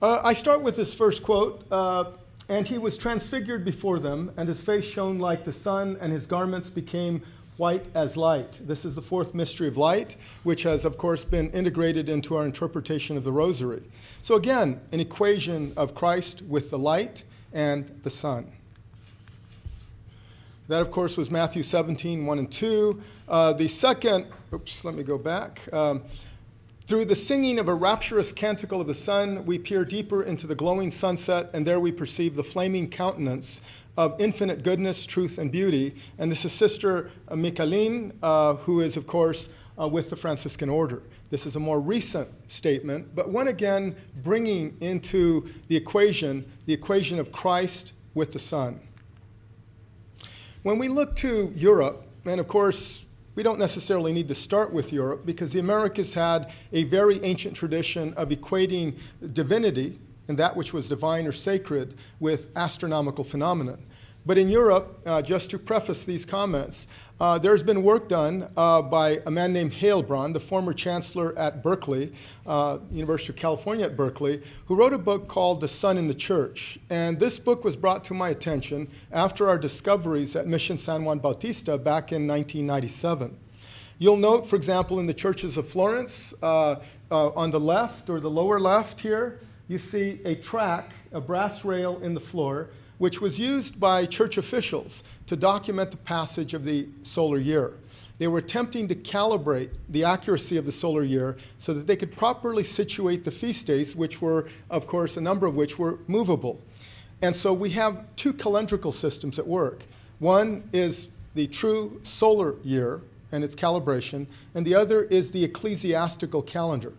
I start with this first quote. And he was transfigured before them, and his face shone like the sun, and his garments became white as light. This is the fourth mystery of light, which has, of course, been integrated into our interpretation of the Rosary. So again, an equation of Christ with the light and the sun. That, of course, was Matthew 17, 1 and 2. The second, let me go back. Through the singing of a rapturous canticle of the sun, we peer deeper into the glowing sunset, and there we perceive the flaming countenance of infinite goodness, truth, and beauty. And this is Sister Micheline, who is, of course, with the Franciscan order. This is a more recent statement, but one again bringing into the equation of Christ with the sun. When we look to Europe, and of course, we don't necessarily need to start with Europe because the Americas had a very ancient tradition of equating divinity and that which was divine or sacred with astronomical phenomenon. But in Europe, just to preface these comments, there's been work done by a man named Heilbronn, the former chancellor at Berkeley, University of California at Berkeley, who wrote a book called The Sun in the Church. And this book was brought to my attention after our discoveries at Mission San Juan Bautista back in 1997. You'll note, for example, in the churches of Florence, on the left or the lower left here, you see a track, a brass rail in the floor, which was used by church officials to document the passage of the solar year. They were attempting to calibrate the accuracy of the solar year so that they could properly situate the feast days, which were, of course, a number of which were movable. And so we have two calendrical systems at work. One is the true solar year and its calibration, and the other is the ecclesiastical calendar.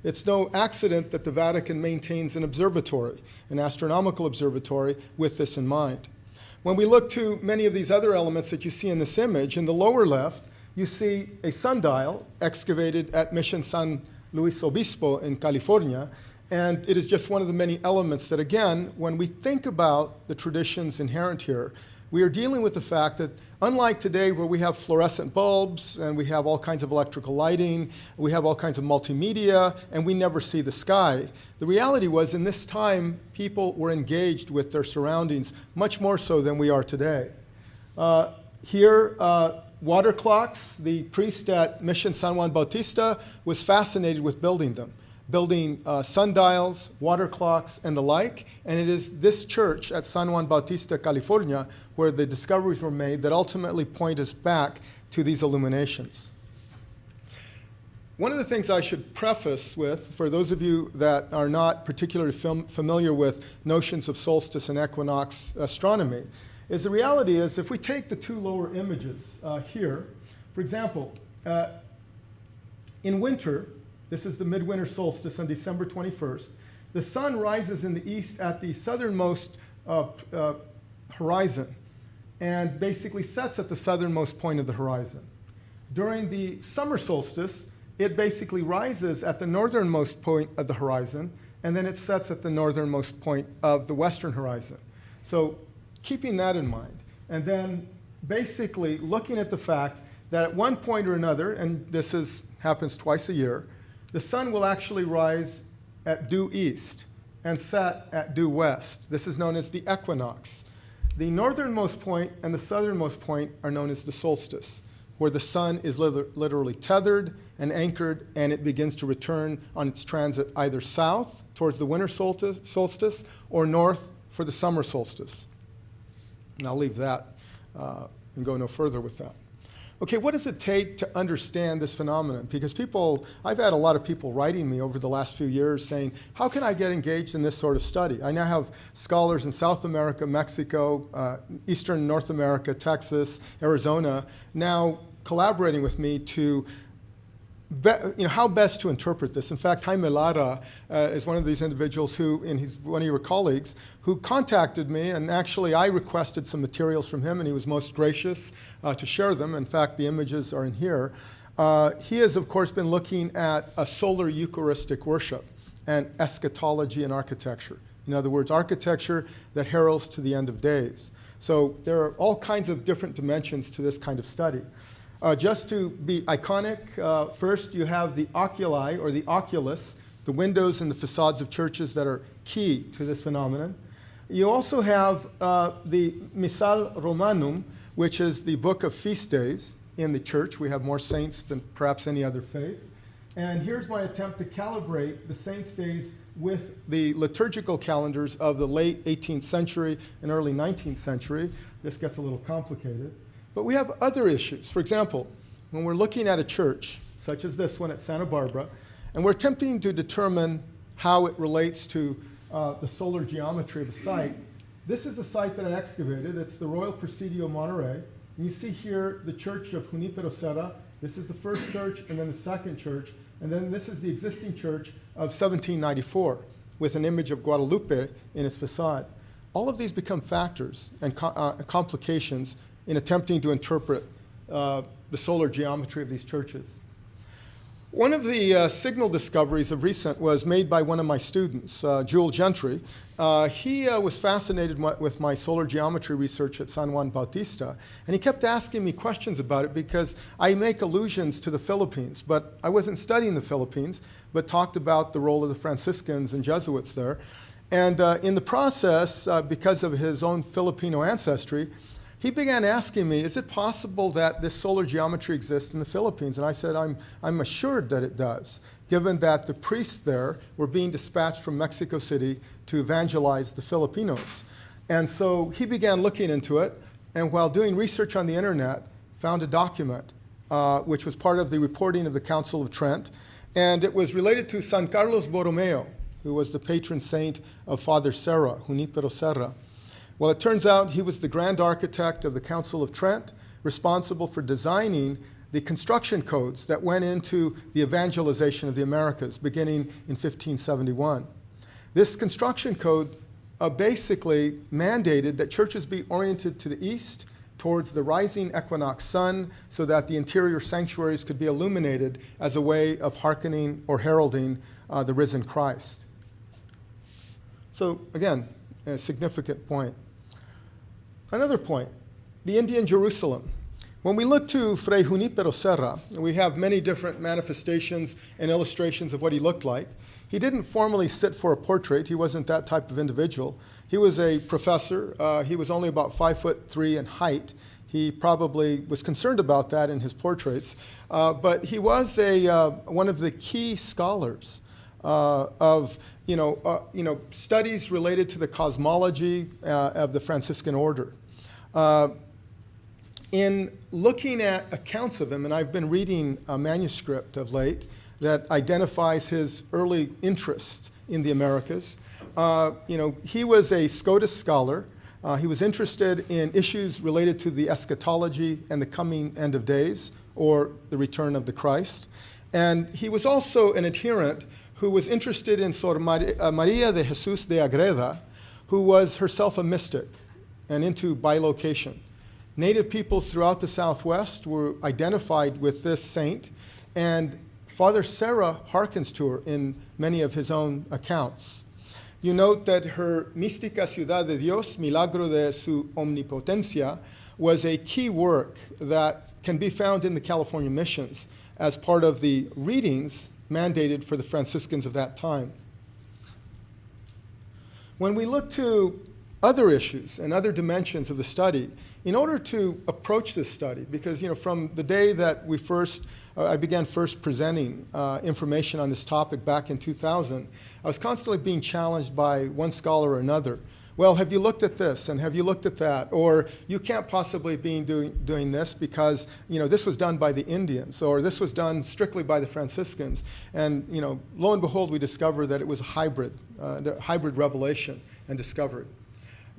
It's no accident that the Vatican maintains an observatory, an astronomical observatory, with this in mind. When we look to many of these other elements that you see in this image, in the lower left, you see a sundial excavated at Mission San Luis Obispo in California, and it is just one of the many elements that, again, when we think about the traditions inherent here, we are dealing with the fact that unlike today where we have fluorescent bulbs and we have all kinds of electrical lighting, we have all kinds of multimedia, and we never see the sky, the reality was in this time people were engaged with their surroundings much more so than we are today. Here, water clocks. The priest at Mission San Juan Bautista was fascinated with building them. Building sundials, water clocks, and the like. And it is this church at San Juan Bautista, California, where the discoveries were made that ultimately point us back to these illuminations. One of the things I should preface with, for those of you that are not particularly familiar with notions of solstice and equinox astronomy, is the reality is if we take the two lower images here, for example, in winter, this is the midwinter solstice on December 21st. The sun rises in the east at the southernmost horizon and basically sets at the southernmost point of the horizon. During the summer solstice, it basically rises at the northernmost point of the horizon, and then it sets at the northernmost point of the western horizon. So keeping that in mind, and then basically looking at the fact that at one point or another, and this happens twice a year, the sun will actually rise at due east and set at due west. This is known as the equinox. The northernmost point and the southernmost point are known as the solstice, where the sun is literally tethered and anchored, and it begins to return on its transit either south towards the winter solstice or north for the summer solstice. And I'll leave that and go no further with that. Okay, what does it take to understand this phenomenon? Because I've had a lot of people writing me over the last few years saying, how can I get engaged in this sort of study? I now have scholars in South America, Mexico, Eastern North America, Texas, Arizona, now collaborating with me to how best to interpret this. In fact, Jaime Lara is one of these individuals who, and he's one of your colleagues, who contacted me, and actually I requested some materials from him, and he was most gracious to share them. In fact, the images are in here. He has, of course, been looking at a solar Eucharistic worship and eschatology and architecture. In other words, architecture that heralds to the end of days. So there are all kinds of different dimensions to this kind of study. Just to be iconic, first you have the oculi, or the oculus, the windows and the facades of churches that are key to this phenomenon. You also have the Missal Romanum, which is the book of feast days in the church. We have more saints than perhaps any other faith. And here's my attempt to calibrate the saints' days with the liturgical calendars of the late 18th century and early 19th century. This gets a little complicated. But we have other issues. For example, when we're looking at a church, such as this one at Santa Barbara, and we're attempting to determine how it relates to the solar geometry of a site, this is a site that I excavated. It's the Royal Presidio Monterey. And you see here the church of Junípero Serra. This is the first church, and then the second church. And then this is the existing church of 1794 with an image of Guadalupe in its facade. All of these become factors and complications in attempting to interpret the solar geometry of these churches. One of the signal discoveries of recent was made by one of my students, Jewel Gentry. He was fascinated with my solar geometry research at San Juan Bautista, and he kept asking me questions about it because I make allusions to the Philippines, but I wasn't studying the Philippines, but talked about the role of the Franciscans and Jesuits there. And in the process, because of his own Filipino ancestry, he began asking me, is it possible that this solar geometry exists in the Philippines? And I said, I'm assured that it does, given that the priests there were being dispatched from Mexico City to evangelize the Filipinos. And so he began looking into it, and while doing research on the internet, found a document, which was part of the reporting of the Council of Trent, and it was related to San Carlos Borromeo, who was the patron saint of Father Serra, Junípero Serra. Well, it turns out he was the grand architect of the Council of Trent, responsible for designing the construction codes that went into the evangelization of the Americas, beginning in 1571. This construction code basically mandated that churches be oriented to the east, towards the rising equinox sun, so that the interior sanctuaries could be illuminated as a way of hearkening or heralding the risen Christ. So again, a significant point. Another point, the Indian Jerusalem. When we look to Fray Junípero Serra, we have many different manifestations and illustrations of what he looked like. He didn't formally sit for a portrait. He wasn't that type of individual. He was a professor. He was only about 5'3" in height. He probably was concerned about that in his portraits. But he was one of the key scholars of studies related to the cosmology of the Franciscan order. In looking at accounts of him, and I've been reading a manuscript of late that identifies his early interest in the Americas, he was a Scotus scholar. He was interested in issues related to the eschatology and the coming end of days, or the return of the Christ. And he was also an adherent who was interested in Sor Maria de Jesus de Agreda, who was herself a mystic and into bilocation. Native peoples throughout the Southwest were identified with this saint, and Father Serra hearkens to her in many of his own accounts. You note that her Mística Ciudad de Dios, Milagro de su Omnipotencia, was a key work that can be found in the California missions as part of the readings mandated for the Franciscans of that time. When we look to other issues and other dimensions of the study, in order to approach this study, because from the day that I began first presenting information on this topic back in 2000, I was constantly being challenged by one scholar or another. Well, have you looked at this and have you looked at that? Or you can't possibly be doing this because this was done by the Indians, or this was done strictly by the Franciscans. And lo and behold, we discovered that it was a hybrid, the hybrid revelation and discovery.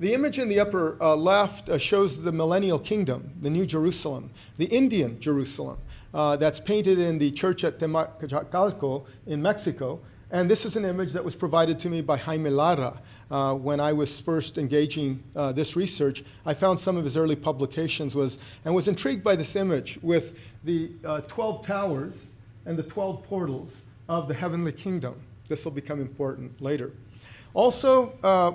The image in the upper left shows the Millennial Kingdom, the New Jerusalem, the Indian Jerusalem, that's painted in the church at Canticle in Mexico. And this is an image that was provided to me by Jaime Lara. When I was first engaging this research, I found some of his early publications and was intrigued by this image with the 12 towers and the 12 portals of the heavenly kingdom. This will become important later. Also,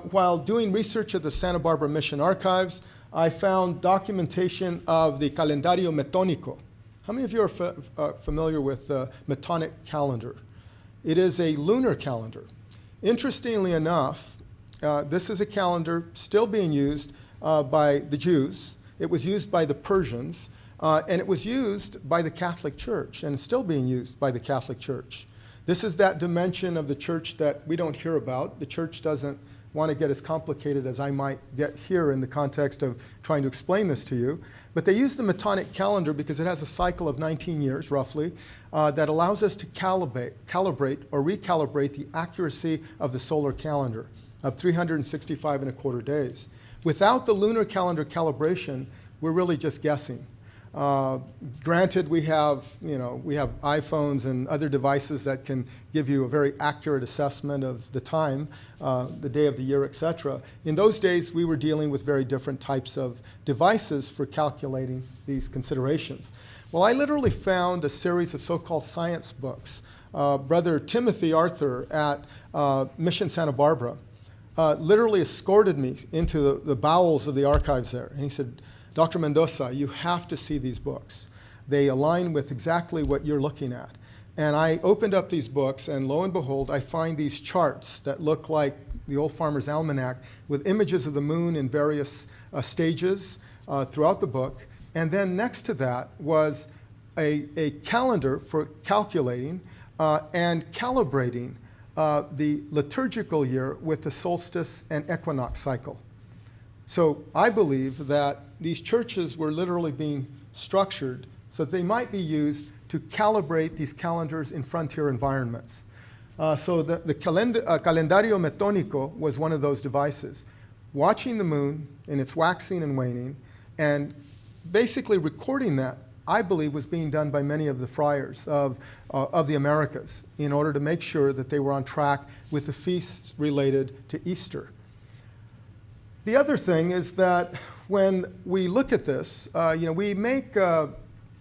while doing research at the Santa Barbara Mission Archives, I found documentation of the Calendario Metónico. How many of you are familiar with the Metonic calendar? It is a lunar calendar. Interestingly enough, this is a calendar still being used by the Jews. It was used by the Persians, and it was used by the Catholic Church, and it's still being used by the Catholic Church. This is that dimension of the church that we don't hear about. The church doesn't want to get as complicated as I might get here in the context of trying to explain this to you. But they use the Metonic calendar because it has a cycle of 19 years, roughly, that allows us to calibrate or recalibrate the accuracy of the solar calendar of 365 and a quarter days. Without the lunar calendar calibration, we're really just guessing. Granted, we have iPhones and other devices that can give you a very accurate assessment of the time, the day of the year, etc. In those days, we were dealing with very different types of devices for calculating these considerations. Well, I literally found a series of so-called science books. Brother Timothy Arthur at Mission Santa Barbara literally escorted me into the bowels of the archives there, and he said, Dr. Mendoza, you have to see these books. They align with exactly what you're looking at. And I opened up these books, and lo and behold, I find these charts that look like the Old Farmer's Almanac with images of the moon in various stages throughout the book. And then next to that was a calendar for calculating and calibrating the liturgical year with the solstice and equinox cycle. So I believe that these churches were literally being structured so that they might be used to calibrate these calendars in frontier environments. So the calendario metónico was one of those devices, watching the moon in its waxing and waning, and basically recording that, I believe, was being done by many of the friars of the Americas in order to make sure that they were on track with the feasts related to Easter. The other thing is that when we look at this, we make a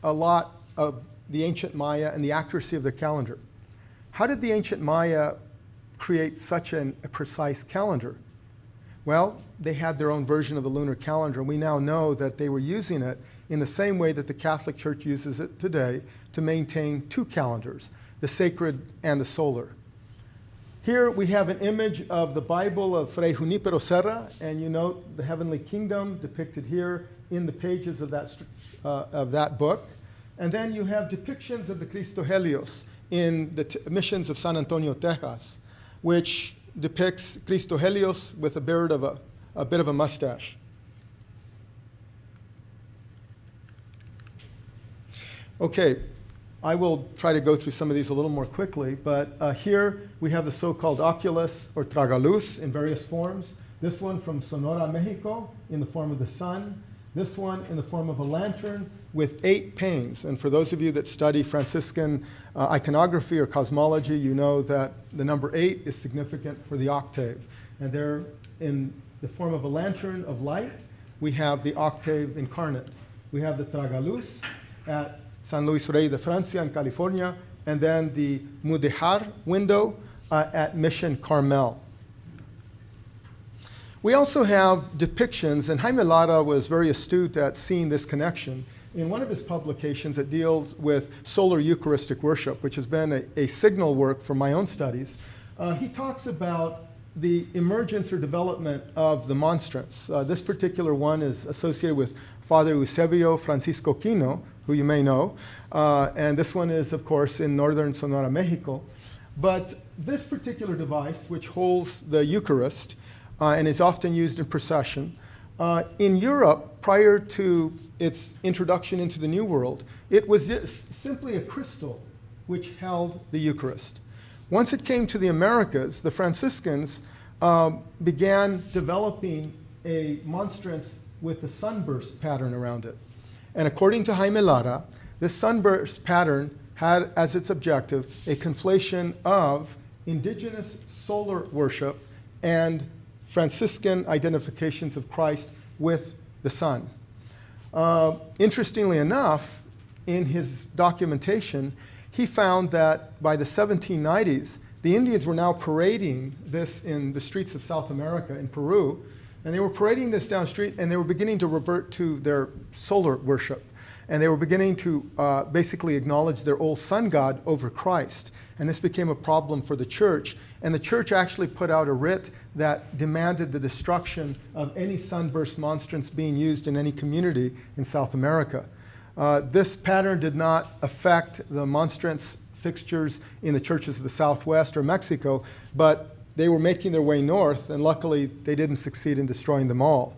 lot of the ancient Maya and the accuracy of their calendar. How did the ancient Maya create such a precise calendar? Well, they had their own version of the lunar calendar. We now know that they were using it in the same way that the Catholic Church uses it today to maintain two calendars, the sacred and the solar. Here we have an image of the Bible of Fray Junípero Serra, and you note the heavenly kingdom depicted here in the pages of that book. And then you have depictions of the Cristo Helios in the missions of San Antonio, Texas, which depicts Cristo Helios with a beard of a bit of a mustache. Okay. I will try to go through some of these a little more quickly, but here we have the so-called oculus or tragaluz in various forms. This one from Sonora, Mexico, in the form of the sun. This one in the form of a lantern with 8 panes. And for those of you that study Franciscan iconography or cosmology, you know that the number 8 is significant for the octave. And there, in the form of a lantern of light, we have the octave incarnate. We have the tragaluz at San Luis Rey de Francia in California, and then the Mudéjar window at Mission Carmel. We also have depictions, and Jaime Lara was very astute at seeing this connection. In one of his publications that deals with solar Eucharistic worship, which has been a signal work for my own studies, he talks about the emergence or development of the monstrance. This particular one is associated with Father Eusebio Francisco Quino, who you may know, and this one is, of course, in northern Sonora, Mexico. But this particular device, which holds the Eucharist and is often used in procession, in Europe, prior to its introduction into the New World, it was simply a crystal which held the Eucharist. Once it came to the Americas, the Franciscans began developing a monstrance with a sunburst pattern around it. And according to Jaime Lara, this sunburst pattern had as its objective a conflation of indigenous solar worship and Franciscan identifications of Christ with the sun. Interestingly enough, in his documentation, he found that by the 1790s, the Indians were now parading this in the streets of South America, in Peru, and they were parading this down the street, and they were beginning to revert to their solar worship. And they were beginning to basically acknowledge their old sun god over Christ. And this became a problem for the church. And the church actually put out a writ that demanded the destruction of any sunburst monstrance being used in any community in South America. This pattern did not affect the monstrance fixtures in the churches of the Southwest or Mexico, but they were making their way north, and luckily they didn't succeed in destroying them all.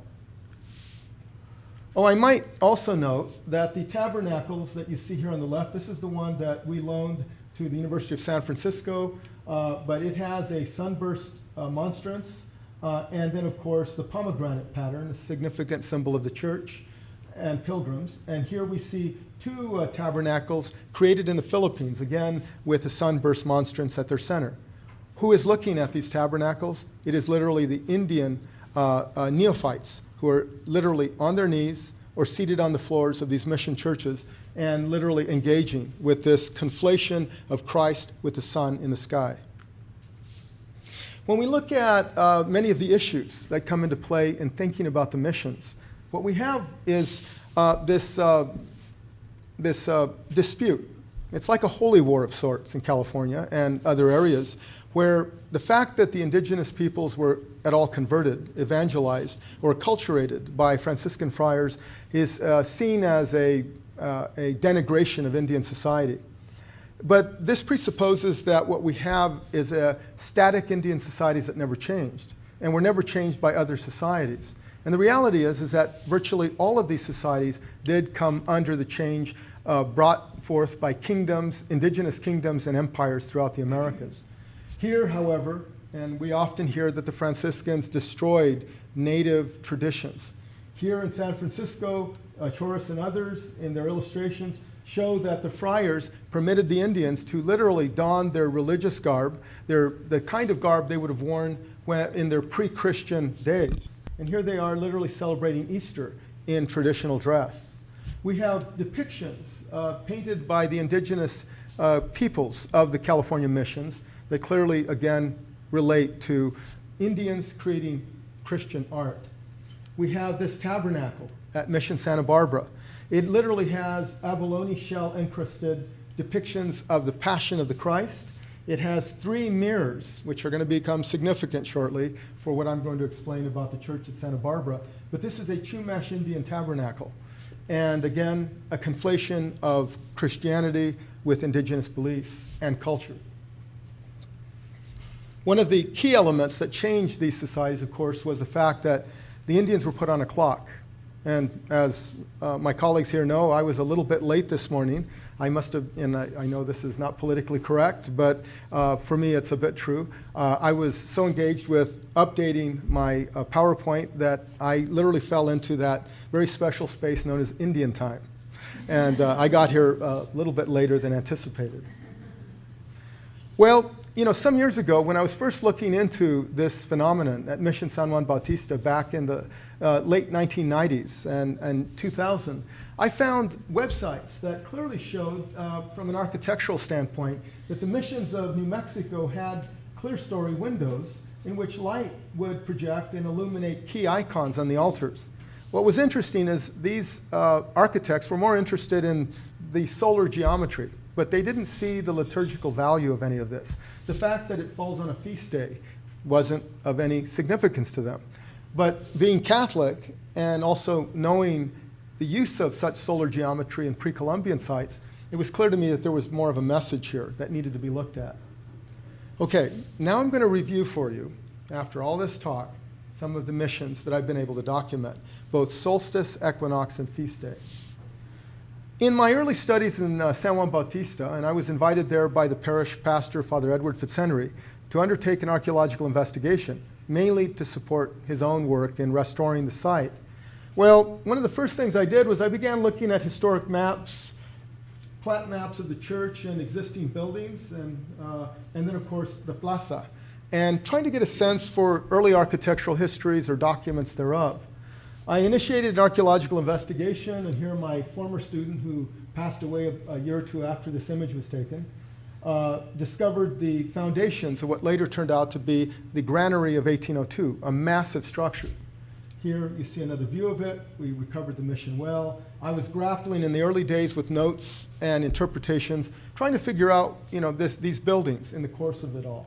Oh, I might also note that the tabernacles that you see here on the left, this is the one that we loaned to the University of San Francisco, but it has a sunburst monstrance, and then of course the pomegranate pattern, a significant symbol of the church and pilgrims. And here we see two tabernacles created in the Philippines, again with a sunburst monstrance at their center. Who is looking at these tabernacles? It is literally the Indian neophytes who are literally on their knees or seated on the floors of these mission churches and literally engaging with this conflation of Christ with the sun in the sky. When we look at many of the issues that come into play in thinking about the missions, what we have is this dispute. It's like a holy war of sorts in California and other areas, where the fact that the indigenous peoples were at all converted, evangelized, or acculturated by Franciscan friars is seen as a denigration of Indian society. But this presupposes that what we have is a static Indian societies that never changed, and were never changed by other societies. And the reality is that virtually all of these societies did come under the change brought forth by kingdoms, indigenous kingdoms and empires throughout the Americas. Here, however, and we often hear that the Franciscans destroyed native traditions. Here in San Francisco, Choris and others in their illustrations show that the friars permitted the Indians to literally don their religious garb, the kind of garb they would have worn in their pre-Christian days. And here they are literally celebrating Easter in traditional dress. We have depictions painted by the indigenous peoples of the California missions that clearly, again, relate to Indians creating Christian art. We have this tabernacle at Mission Santa Barbara. It literally has abalone shell encrusted depictions of the Passion of the Christ. It has 3 mirrors, which are going to become significant shortly for what I'm going to explain about the church at Santa Barbara. But this is a Chumash Indian tabernacle. And again, a conflation of Christianity with indigenous belief and culture. One of the key elements that changed these societies, of course, was the fact that the Indians were put on a clock. And as my colleagues here know, I was a little bit late this morning. I must have, and I know this is not politically correct, but for me it's a bit true. I was so engaged with updating my PowerPoint that I literally fell into that very special space known as Indian time. And I got here a little bit later than anticipated. Well, you know, some years ago, when I was first looking into this phenomenon at Mission San Juan Bautista back in the late 1990s and 2000, I found websites that clearly showed, from an architectural standpoint, that the missions of New Mexico had clear-story windows in which light would project and illuminate key icons on the altars. What was interesting is these architects were more interested in the solar geometry, but they didn't see the liturgical value of any of this. The fact that it falls on a feast day wasn't of any significance to them. But being Catholic and also knowing the use of such solar geometry in pre-Columbian sites, it was clear to me that there was more of a message here that needed to be looked at. Okay, now I'm going to review for you, after all this talk, some of the missions that I've been able to document, both solstice, equinox, and feast day. In my early studies in San Juan Bautista, and I was invited there by the parish pastor, Father Edward Fitzhenry, to undertake an archaeological investigation, mainly to support his own work in restoring the site. Well, one of the first things I did was I began looking at historic maps, plat maps of the church and existing buildings, and then, of course, the plaza, and trying to get a sense for early architectural histories or documents thereof. I initiated an archaeological investigation, and here my former student, who passed away a year or two after this image was taken, discovered the foundations of what later turned out to be the granary of 1802, a massive structure. Here you see another view of it. We recovered the mission well. I was grappling in the early days with notes and interpretations, trying to figure out these buildings in the course of it all.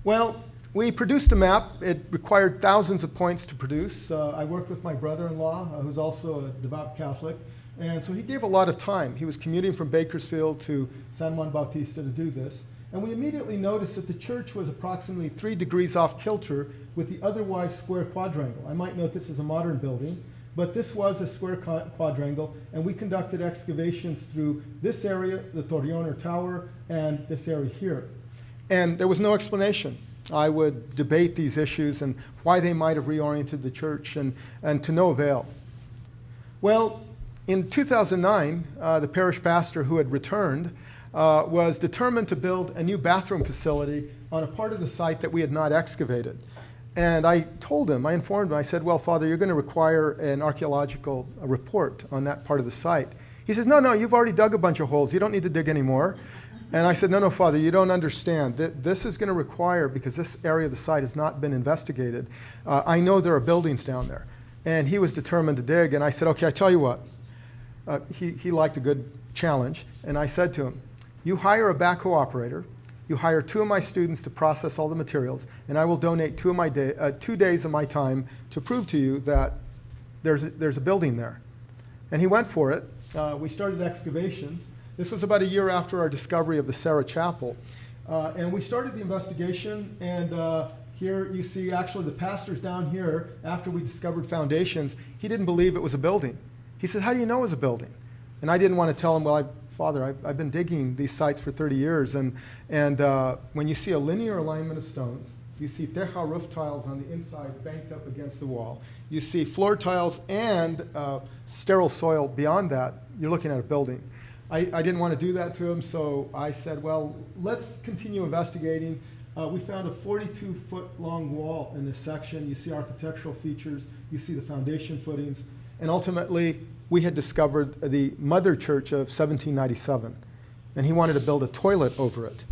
Well, we produced a map. It required thousands of points to produce. I worked with my brother-in-law, who's also a devout Catholic, and so he gave a lot of time. He was commuting from Bakersfield to San Juan Bautista to do this. And we immediately noticed that the church was approximately 3 degrees off kilter with the otherwise square quadrangle. I might note this is a modern building, but this was a square quadrangle, and we conducted excavations through this area, the Torreon or tower, and this area here. And there was no explanation. I would debate these issues and why they might have reoriented the church, and to no avail. Well, in 2009, the parish pastor who had returned was determined to build a new bathroom facility on a part of the site that we had not excavated. And I informed him, I said, well, Father, you're going to require an archaeological report on that part of the site. He says, no, you've already dug a bunch of holes. You don't need to dig anymore. And I said, no, Father, you don't understand. This is going to require, because this area of the site has not been investigated, I know there are buildings down there. And he was determined to dig, and I said, okay, I tell you what. He liked a good challenge, and I said to him, you hire a backhoe operator, you hire 2 of my students to process all the materials, and I will donate 2 days of my time to prove to you that there's a building there. And he went for it. We started excavations. This was about a year after our discovery of the Sarah Chapel. And we started the investigation, and here you see actually the pastor's down here. After we discovered foundations, he didn't believe it was a building. He said, how do you know it was a building? And I didn't want to tell him, well, Father, I've been digging these sites for 30 years, and when you see a linear alignment of stones, you see teja roof tiles on the inside banked up against the wall, you see floor tiles and sterile soil beyond that, you're looking at a building. I didn't want to do that to him, so I said, well, let's continue investigating. We found a 42-foot long wall in this section. You see architectural features, you see the foundation footings, and ultimately, we had discovered the mother church of 1797, and he wanted to build a toilet over it.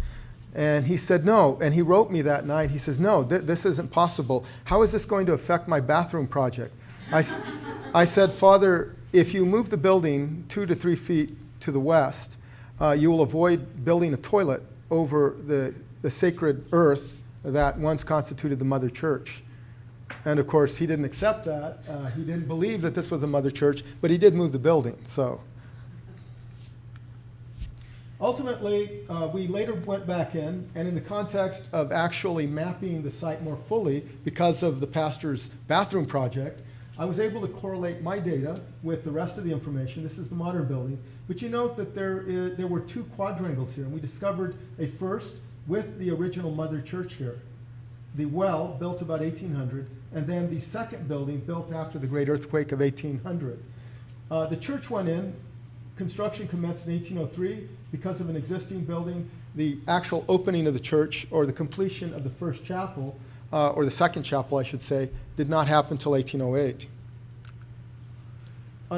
And he said no, and he wrote me that night. He says, no, this isn't possible. How is this going to affect my bathroom project? I said, Father, if you move the building 2 to 3 feet to the west, you will avoid building a toilet over the sacred earth that once constituted the mother church. And of course, he didn't accept that. He didn't believe that this was a mother church, but he did move the building. So ultimately, we later went back in, and in the context of actually mapping the site more fully because of the pastor's bathroom project, I was able to correlate my data with the rest of the information. This is the modern building. But you note that there were 2 quadrangles here, and we discovered a first with the original mother church here. The well, built about 1800, and then the second building built after the great earthquake of 1800. The church went in. Construction commenced in 1803 because of an existing building. The actual opening of the church, or the completion of the first chapel, or the second chapel, I should say, did not happen until 1808.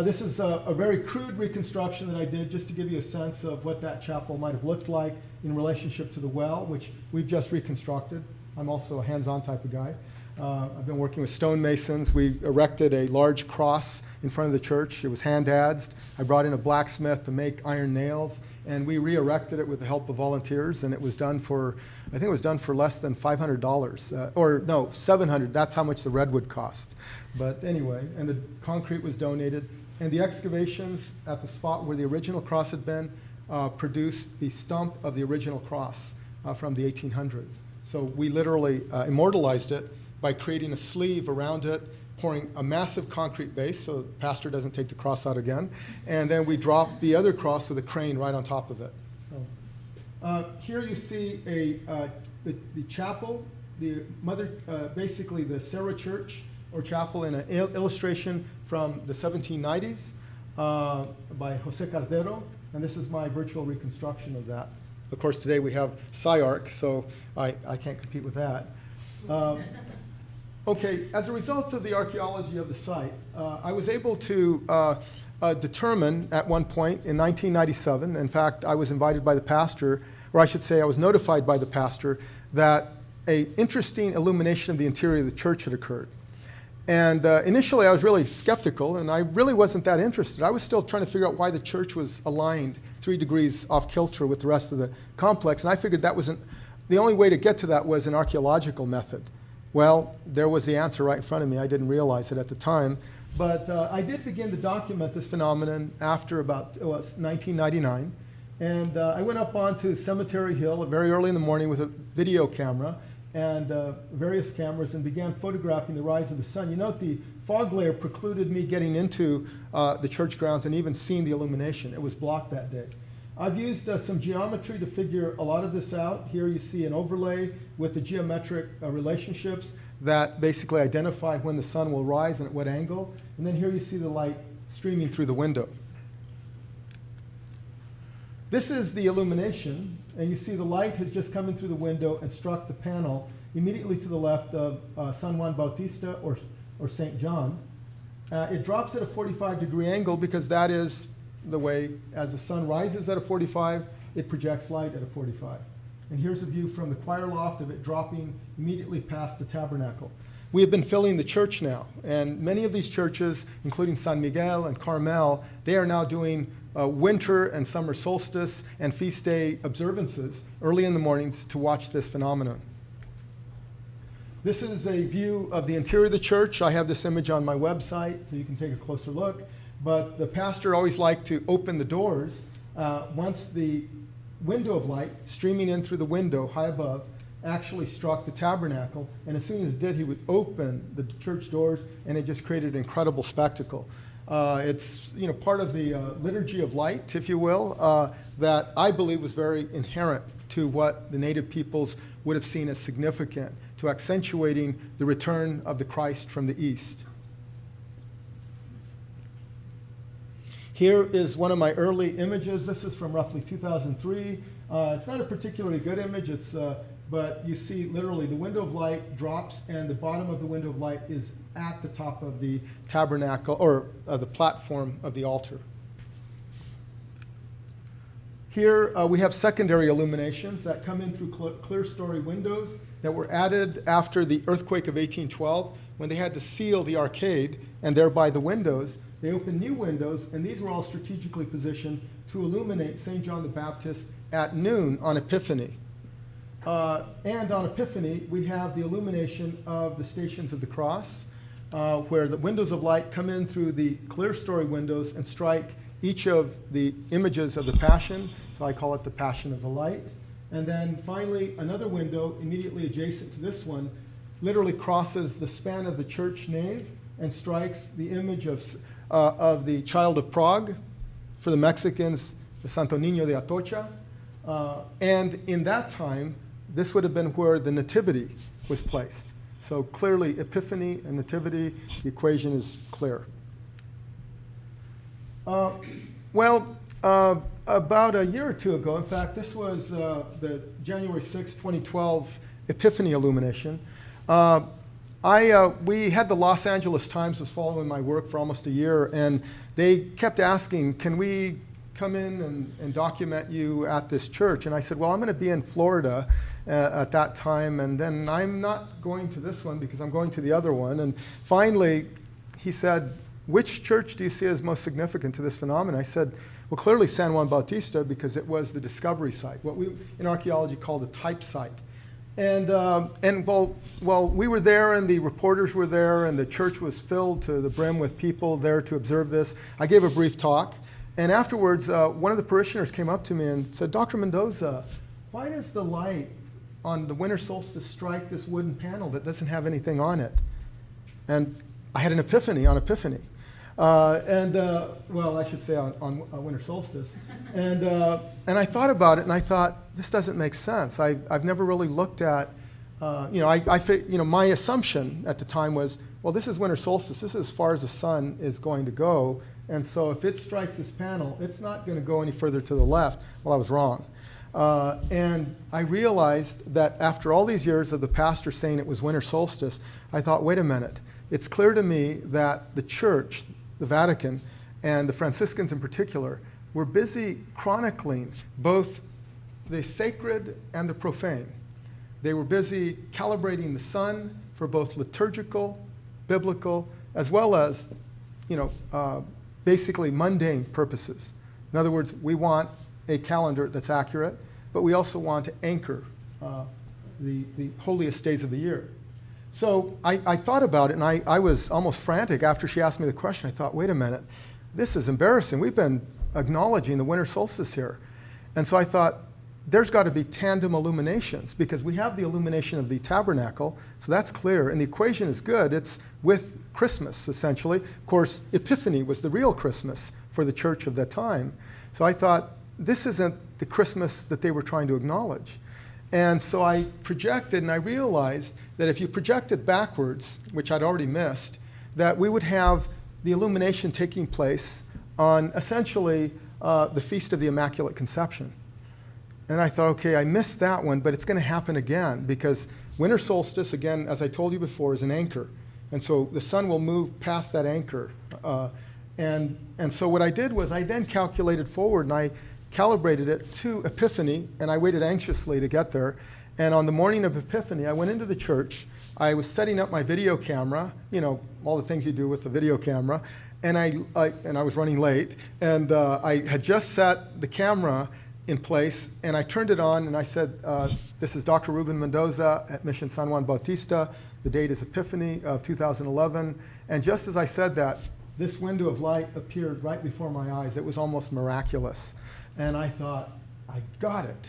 This is a very crude reconstruction that I did just to give you a sense of what that chapel might have looked like in relationship to the well, which we've just reconstructed. I'm also a hands-on type of guy. I've been working with stonemasons. We erected a large cross in front of the church. It was hand-adzed. I brought in a blacksmith to make iron nails, and we re-erected it with the help of volunteers, and it was done for, I think it was done for less than $500, or no, $700. That's how much the redwood cost. But anyway, and the concrete was donated, and the excavations at the spot where the original cross had been produced the stump of the original cross from the 1800s. So we literally immortalized it by creating a sleeve around it, pouring a massive concrete base so the pastor doesn't take the cross out again, and then we dropped the other cross with a crane right on top of it. So, here you see the chapel, the mother, basically the Sarah Church or chapel in an illustration from the 1790s by Jose Cardero, and this is my virtual reconstruction of that. Of course, today we have SciArc, so I can't compete with that. Okay, as a result of the archaeology of the site, I was able to determine at one point in 1997, in fact, I was invited by the pastor, or I should say I was notified by the pastor, that an interesting illumination of the interior of the church had occurred. And initially, I was really skeptical, and I really wasn't that interested. I was still trying to figure out why the church was aligned 3 degrees off kilter with the rest of the complex, and I figured that wasn't the only way to get to that was an archaeological method. Well, there was the answer right in front of me. I didn't realize it at the time, but I did begin to document this phenomenon after about 1999, and I went up onto Cemetery Hill very early in the morning with a video camera and various cameras and began photographing the rise of the sun. You note the fog layer precluded me getting into the church grounds and even seeing the illumination. It was blocked that day. I've used some geometry to figure a lot of this out. Here you see an overlay with the geometric relationships that basically identify when the sun will rise and at what angle. And then here you see the light streaming through the window. This is the illumination, and you see the light has just come in through the window and struck the panel immediately to the left of San Juan Bautista or St. John. It drops at a 45-degree angle because that is the way, as the sun rises at a 45, it projects light at a 45. And here's a view from the choir loft of it dropping immediately past the tabernacle. We have been filling the church now, and many of these churches, including San Miguel and Carmel, they are now doing winter and summer solstice and feast day observances early in the mornings to watch this phenomenon. This is a view of the interior of the church. I have this image on my website, so you can take a closer look. But the pastor always liked to open the doors once the window of light streaming in through the window high above actually struck the tabernacle. And as soon as it did, he would open the church doors, and it just created an incredible spectacle. It's part of the liturgy of light, if you will, that I believe was very inherent to what the native peoples would have seen as significant to accentuating the return of the Christ from the east. Here is one of my early images. This is from roughly 2003. It's not a particularly good image, but you see literally the window of light drops and the bottom of the window of light is at the top of the tabernacle or the platform of the altar. Here we have secondary illuminations that come in through clear story windows that were added after the earthquake of 1812 when they had to seal the arcade and thereby the windows. They opened new windows, and these were all strategically positioned to illuminate St. John the Baptist at noon on Epiphany. And on Epiphany, we have the illumination of the Stations of the Cross, where the windows of light come in through the clear story windows and strike each of the images of the Passion, so I call it the Passion of the Light. And then finally, another window immediately adjacent to this one literally crosses the span of the church nave and strikes the image of the Child of Prague, for the Mexicans, the Santo Niño de Atocha. And in that time, this would have been where the Nativity was placed. So clearly, Epiphany and Nativity, the equation is clear. About a year or two ago, in fact, this was the January 6, 2012 Epiphany illumination. We had the Los Angeles Times was following my work for almost a year, and they kept asking, can we come in and document you at this church? And I said, well, I'm going to be in Florida at that time, and then I'm not going to this one because I'm going to the other one. And finally, he said, which church do you see as most significant to this phenomenon? I said, well, clearly San Juan Bautista, because it was the discovery site, what we in archaeology call the type site. And while we were there and the reporters were there and the church was filled to the brim with people there to observe this, I gave a brief talk. And afterwards, one of the parishioners came up to me and said, Dr. Mendoza, why does the light on the winter solstice strike this wooden panel that doesn't have anything on it? And I had an epiphany on Epiphany. Well, I should say on winter solstice. And I thought about it, and I thought, this doesn't make sense. I've never really looked at, my assumption at the time was, well, this is winter solstice. This is as far as the sun is going to go. And so if it strikes this panel, it's not going to go any further to the left. Well, I was wrong. And I realized that after all these years of the pastor saying it was winter solstice, I thought, wait a minute. It's clear to me that the church, the Vatican, and the Franciscans in particular, were busy chronicling both the sacred and the profane. They were busy calibrating the sun for both liturgical biblical, as well as, basically mundane purposes. In other words, we want a calendar that's accurate, but we also want to anchor the holiest days of the year. So I thought about it, and I was almost frantic after she asked me the question. I thought, wait a minute, this is embarrassing. We've been acknowledging the winter solstice here. And so I thought, there's got to be tandem illuminations, because we have the illumination of the tabernacle, so that's clear, and the equation is good. It's with Christmas, essentially. Of course, Epiphany was the real Christmas for the church of that time. So I thought, this isn't the Christmas that they were trying to acknowledge. And so I projected, and I realized that if you projected backwards, which I'd already missed, that we would have the illumination taking place on essentially the Feast of the Immaculate Conception. And I thought, okay, I missed that one, but it's going to happen again, because winter solstice, again, as I told you before, is an anchor. And so the sun will move past that anchor. And so what I did was I then calculated forward, and I calibrated it to Epiphany, and I waited anxiously to get there. And on the morning of Epiphany, I went into the church. I was setting up my video camera, all the things you do with the video camera, and I was running late. And I had just set the camera in place, and I turned it on, and I said, this is Dr. Rubén Mendoza at Mission San Juan Bautista. The date is Epiphany of 2011. And just as I said that, this window of light appeared right before my eyes. It was almost miraculous. And I thought, I got it.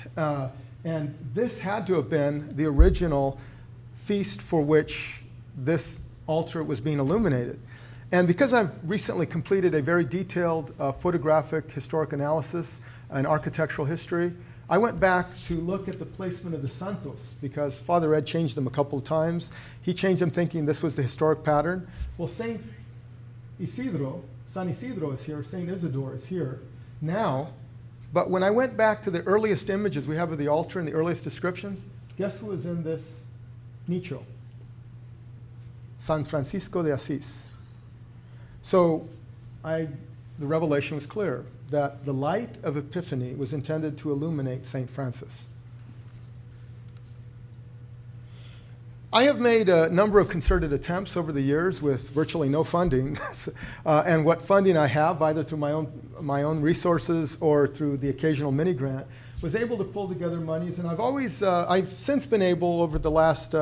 And this had to have been the original feast for which this altar was being illuminated. And because I've recently completed a very detailed photographic historic analysis and architectural history, I went back to look at the placement of the santos, because Father Ed changed them a couple of times. He changed them thinking this was the historic pattern. Well, San Isidro is here, St. Isidore is here now. But when I went back to the earliest images we have of the altar and the earliest descriptions, guess who is in this nicho? San Francisco de Asís. So the revelation was clear, that the light of Epiphany was intended to illuminate St. Francis. I have made a number of concerted attempts over the years with virtually no funding, and what funding I have, either through my own resources or through the occasional mini grant, was able to pull together monies. And I've since been able, over the last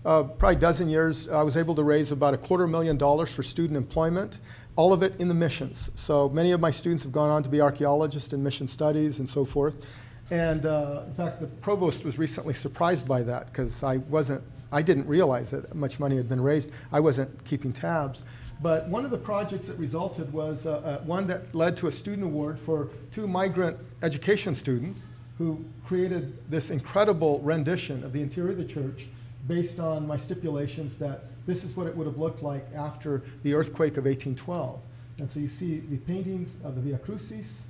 probably dozen years, I was able to raise about $250,000 for student employment, all of it in the missions. So many of my students have gone on to be archaeologists in mission studies and so forth. And in fact, the provost was recently surprised by that, because I didn't realize that much money had been raised. I wasn't keeping tabs. But one of the projects that resulted was one that led to a student award for 2 migrant education students who created this incredible rendition of the interior of the church based on my stipulations that this is what it would have looked like after the earthquake of 1812. And so you see the paintings of the Via Crucis,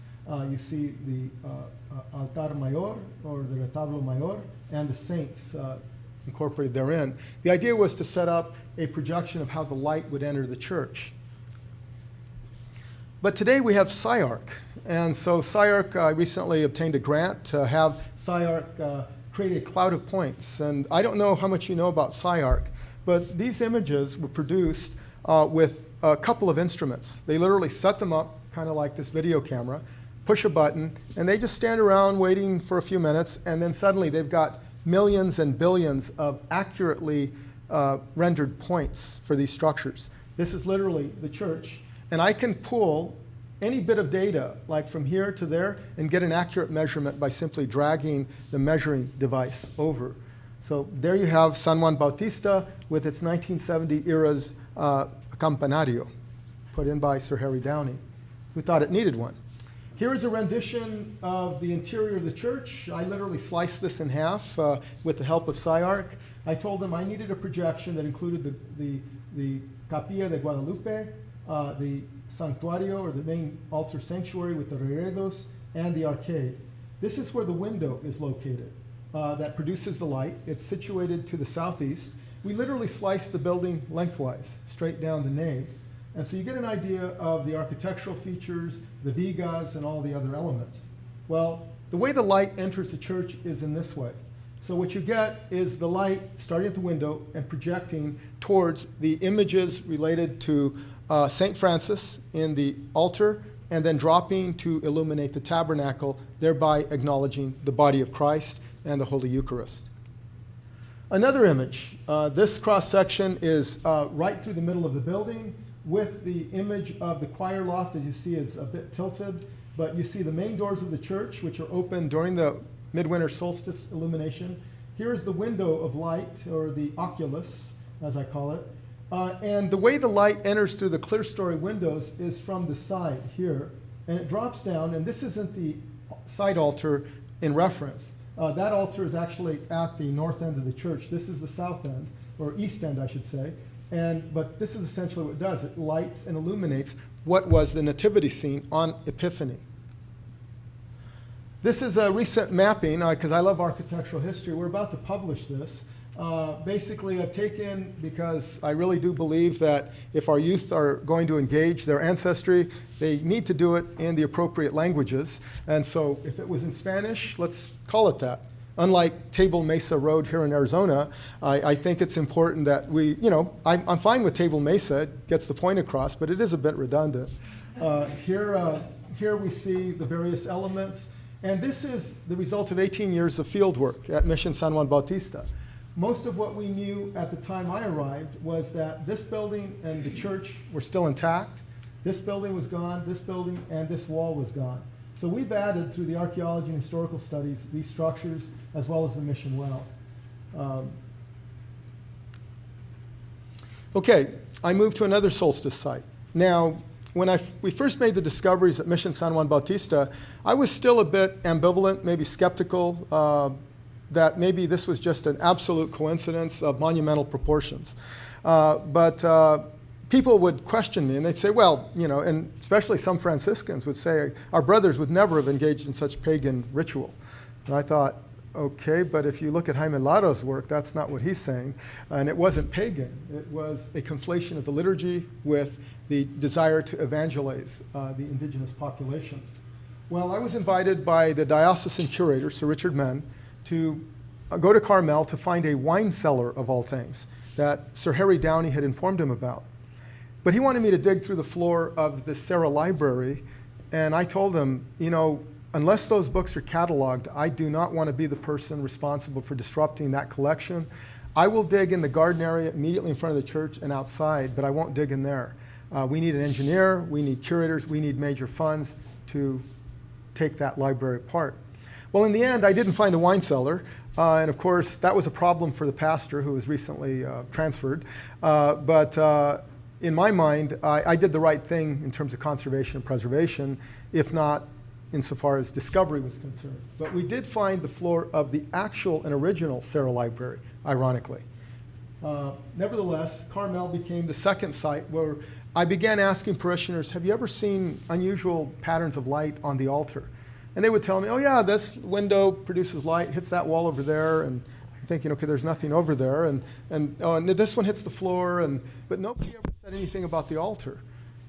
you see the Altar Mayor, or the Retablo Mayor, and the saints incorporated therein. The idea was to set up a projection of how the light would enter the church. But today we have SciArc. And so SciArc, I recently obtained a grant to have SciArc create a cloud of points. And I don't know how much you know about SciArc, but these images were produced with a couple of instruments. They literally set them up kind of like this video camera, push a button, and they just stand around waiting for a few minutes, and then suddenly they've got millions and billions of accurately rendered points for these structures. This is literally the church, and I can pull any bit of data, like from here to there, and get an accurate measurement by simply dragging the measuring device over. So there you have San Juan Bautista with its 1970 era's campanario, put in by Sir Harry Downey, who thought it needed one. Here is a rendition of the interior of the church. I literally sliced this in half with the help of SciArc. I told them I needed a projection that included the Capilla de Guadalupe, the Sanctuario, or the main altar sanctuary with the reredos, and the arcade. This is where the window is located that produces the light. It's situated to the southeast. We literally sliced the building lengthwise, straight down the nave. And so you get an idea of the architectural features, the vigas, and all the other elements. Well, the way the light enters the church is in this way. So what you get is the light starting at the window and projecting towards the images related to St. Francis in the altar, and then dropping to illuminate the tabernacle, thereby acknowledging the body of Christ and the Holy Eucharist. Another image. This cross-section is right through the middle of the building, with the image of the choir loft, as you see, is a bit tilted. But you see the main doors of the church, which are open during the midwinter solstice illumination. Here is the window of light, or the oculus, as I call it. And the way the light enters through the clerestory windows is from the side here. And it drops down, and this isn't the side altar in reference. That altar is actually at the north end of the church. This is the south end, or east end, I should say. But this is essentially what it does. It lights and illuminates what was the nativity scene on Epiphany. This is a recent mapping, because I love architectural history. We're about to publish this. Basically, I've taken, because I really do believe that if our youth are going to engage their ancestry, they need to do it in the appropriate languages. And so if it was in Spanish, let's call it that. Unlike Table Mesa Road here in Arizona, I think it's important that we, I'm fine with Table Mesa. It gets the point across, but it is a bit redundant. Here we see the various elements. And this is the result of 18 years of field work at Mission San Juan Bautista. Most of what we knew at the time I arrived was that this building and the church were still intact. This building was gone, this building, and this wall was gone. So we've added, through the archaeology and historical studies, these structures, as well as the mission well. Okay, I moved to another solstice site. Now, when we first made the discoveries at Mission San Juan Bautista, I was still a bit ambivalent, maybe skeptical, that maybe this was just an absolute coincidence of monumental proportions. But people would question me, and they'd say, well, and especially some Franciscans would say, our brothers would never have engaged in such pagan ritual. And I thought, okay, but if you look at Jaime Lado's work, that's not what he's saying. And it wasn't pagan. It was a conflation of the liturgy with the desire to evangelize the indigenous populations. Well, I was invited by the diocesan curator, Sir Richard Menn, to go to Carmel to find a wine cellar, of all things, that Sir Harry Downey had informed him about. But he wanted me to dig through the floor of the Serra Library, and I told him, unless those books are cataloged, I do not want to be the person responsible for disrupting that collection. I will dig in the garden area immediately in front of the church and outside, but I won't dig in there. We need an engineer, we need curators, we need major funds to take that library apart. Well, in the end, I didn't find the wine cellar, and of course, that was a problem for the pastor who was recently transferred. But in my mind, I did the right thing in terms of conservation and preservation, if not insofar as discovery was concerned. But we did find the floor of the actual and original Serra Library, ironically. Nevertheless, Carmel became the second site where I began asking parishioners, have you ever seen unusual patterns of light on the altar? And they would tell me, oh yeah, this window produces light, hits that wall over there, and I'm thinking, okay, there's nothing over there, and this one hits the floor, but nobody ever said anything about the altar.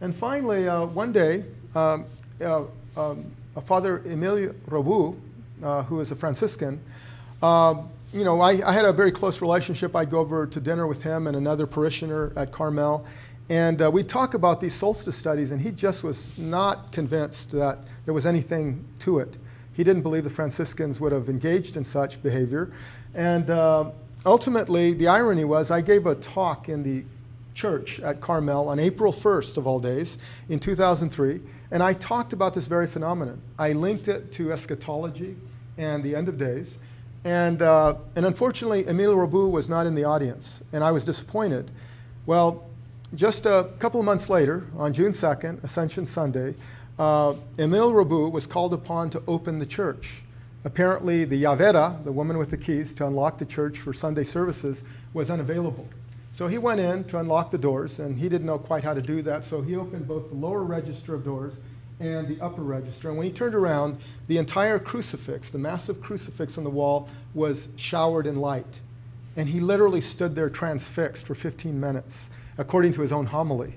And finally, one day, Father Emilio Robu, who is a Franciscan, I had a very close relationship. I'd go over to dinner with him and another parishioner at Carmel, and we'd talk about these solstice studies, and he just was not convinced that there was anything to it. He didn't believe the Franciscans would have engaged in such behavior. And ultimately, the irony was I gave a talk in the church at Carmel on April 1st of all days in 2003, and I talked about this very phenomenon. I linked it to eschatology and the end of days, and unfortunately, Emilio Robu was not in the audience, and I was disappointed. Well, just a couple of months later, on June 2nd, Ascension Sunday, Emilio Robu was called upon to open the church. Apparently, the llavera, the woman with the keys to unlock the church for Sunday services, was unavailable. So he went in to unlock the doors, and he didn't know quite how to do that, so he opened both the lower register of doors and the upper register. And when he turned around, the entire crucifix, the massive crucifix on the wall, was showered in light. And he literally stood there transfixed for 15 minutes, according to his own homily.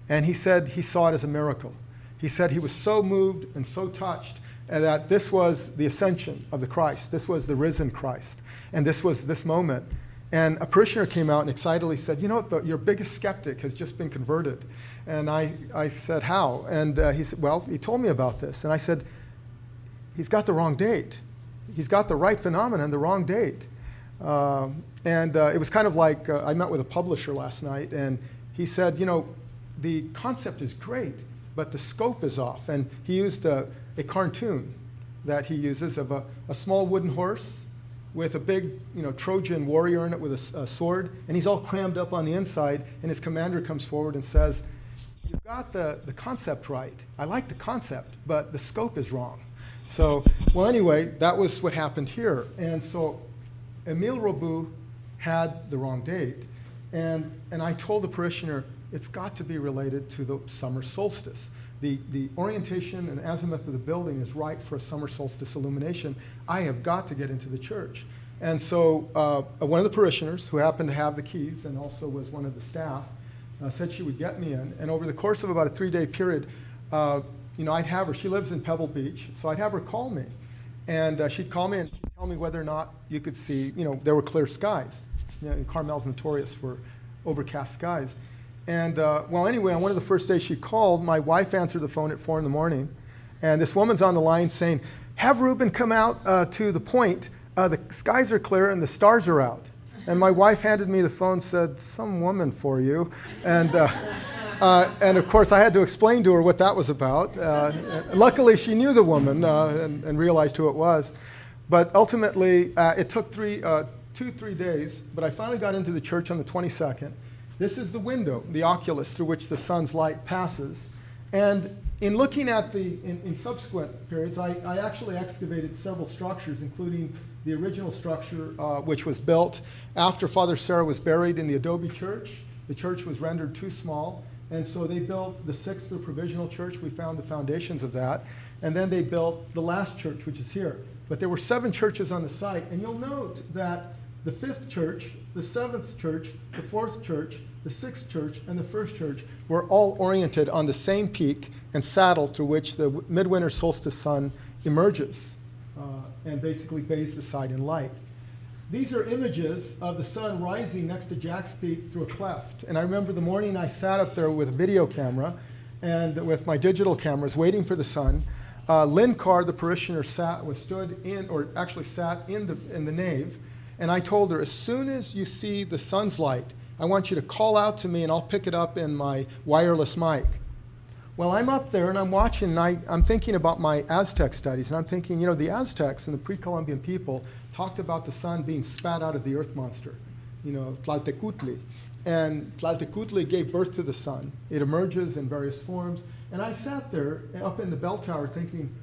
And he said he saw it as a miracle. He said he was so moved and so touched and that this was the ascension of the Christ. This was the risen Christ. And this was this moment. And a parishioner came out and excitedly said, you know what, your biggest skeptic has just been converted. And I said, how? And he said, well, he told me about this. And I said, he's got the wrong date. He's got the right phenomenon, the wrong date. It was kind of like, I met with a publisher last night, and he said, you know, the concept is great, but the scope is off. And he used a cartoon that he uses of a small wooden horse with a big, Trojan warrior in it with a sword, and he's all crammed up on the inside, and his commander comes forward and says, you've got the concept right. I like the concept, but the scope is wrong. So, well, anyway, that was what happened here. And so Emile Robu had the wrong date. And I told the parishioner, it's got to be related to the summer solstice. The orientation and azimuth of the building is right for a summer solstice illumination. I have got to get into the church. And so one of the parishioners, who happened to have the keys and also was one of the staff, said she would get me in. And over the course of about a 3-day period, I'd have her, she lives in Pebble Beach, so I'd have her call me. And she'd call me and she'd tell me whether or not you could see, there were clear skies. Carmel's notorious for overcast skies. And anyway, on one of the first days she called, my wife answered the phone at 4 in the morning. And this woman's on the line saying, have Rubén come out to the point. The skies are clear and the stars are out. And my wife handed me the phone and said, some woman for you. And of course, I had to explain to her what that was about. Luckily, she knew the woman and realized who it was. But ultimately, it took 2-3 days. But I finally got into the church on the 22nd. This is the window, the oculus through which the sun's light passes. And in looking at in subsequent periods, I actually excavated several structures, including the original structure, which was built after Father Serra was buried in the adobe church. The church was rendered too small, and so they built the 6th, the provisional church. We found the foundations of that. And then they built the last church, which is here. But there were 7 churches on the site, and you'll note that the 5th church, the 7th church, the 4th church, the 6th church, and the 1st church were all oriented on the same peak and saddle through which the midwinter solstice sun emerges and basically bathes the site in light. These are images of the sun rising next to Jack's Peak through a cleft. And I remember the morning I sat up there with a video camera and with my digital cameras waiting for the sun. Lynn Carr, the parishioner, sat in the nave. And I told her, as soon as you see the sun's light, I want you to call out to me and I'll pick it up in my wireless mic. Well, I'm up there and I'm watching and I'm thinking about my Aztec studies. And I'm thinking, the Aztecs and the pre-Columbian people talked about the sun being spat out of the earth monster, Tlaltecutli. And Tlaltecutli gave birth to the sun. It emerges in various forms. And I sat there up in the bell tower thinking,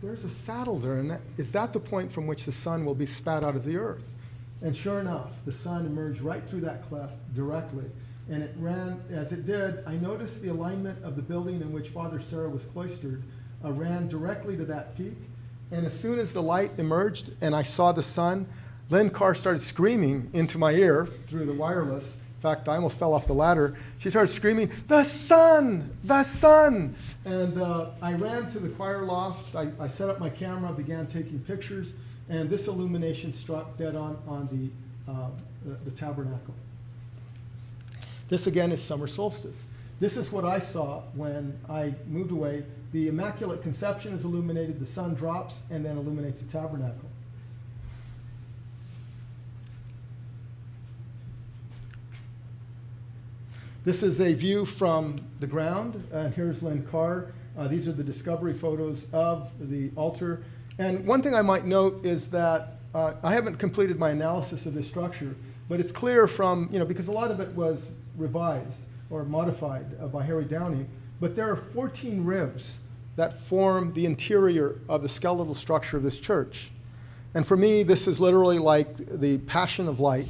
there's a saddle there. And is that the point from which the sun will be spat out of the earth? And sure enough, the sun emerged right through that cleft directly. And it ran, as it did, I noticed the alignment of the building in which Father Serra was cloistered ran directly to that peak. And as soon as the light emerged and I saw the sun, Lynn Carr started screaming into my ear through the wireless. In fact, I almost fell off the ladder. She started screaming, the sun, the sun. And I ran to the choir loft. I set up my camera, began taking pictures. And this illumination struck dead on the tabernacle. This again is summer solstice. This is what I saw when I moved away. The Immaculate Conception is illuminated, the sun drops, and then illuminates the tabernacle. This is a view from the ground, and here's Lynn Carr. These are the discovery photos of the altar. And one thing I might note is that I haven't completed my analysis of this structure, but it's clear from, because a lot of it was revised or modified by Harry Downey, but there are 14 ribs that form the interior of the skeletal structure of this church. And for me, this is literally like the passion of light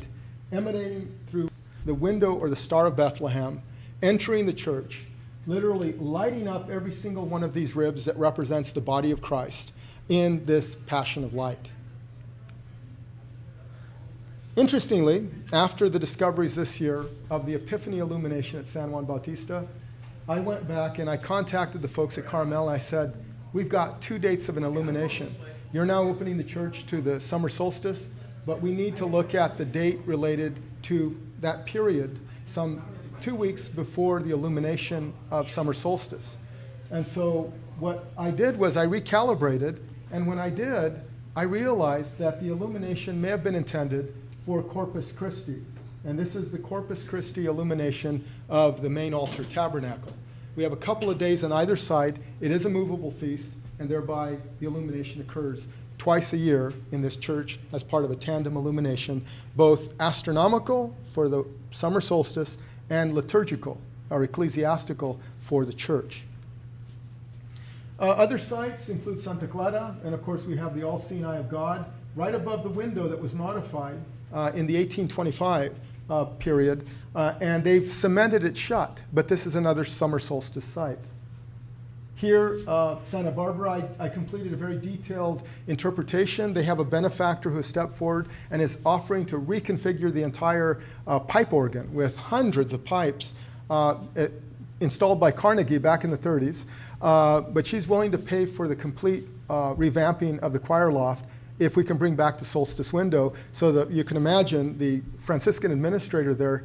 emanating through the window or the Star of Bethlehem, entering the church, literally lighting up every single one of these ribs that represents the body of Christ in this passion of light. Interestingly, after the discoveries this year of the Epiphany illumination at San Juan Bautista, I went back and I contacted the folks at Carmel and I said, we've got 2 dates of an illumination. You're now opening the church to the summer solstice, but we need to look at the date related to that period, some 2 weeks before the illumination of summer solstice. And so what I did was I recalibrated, and when I did, I realized that the illumination may have been intended for Corpus Christi. And this is the Corpus Christi illumination of the main altar tabernacle. We have a couple of days on either side. It is a movable feast, and thereby the illumination occurs twice a year in this church as part of a tandem illumination, both astronomical for the summer solstice and liturgical or ecclesiastical for the church. Other sites include Santa Clara, and of course we have the all-seeing eye of God right above the window that was modified in the 1825 period, and they've cemented it shut, but this is another summer solstice site. Here, Santa Barbara, I completed a very detailed interpretation. They have a benefactor who has stepped forward and is offering to reconfigure the entire pipe organ with hundreds of pipes installed by Carnegie back in the 30s. But she's willing to pay for the complete revamping of the choir loft if we can bring back the solstice window, so that you can imagine the Franciscan administrator there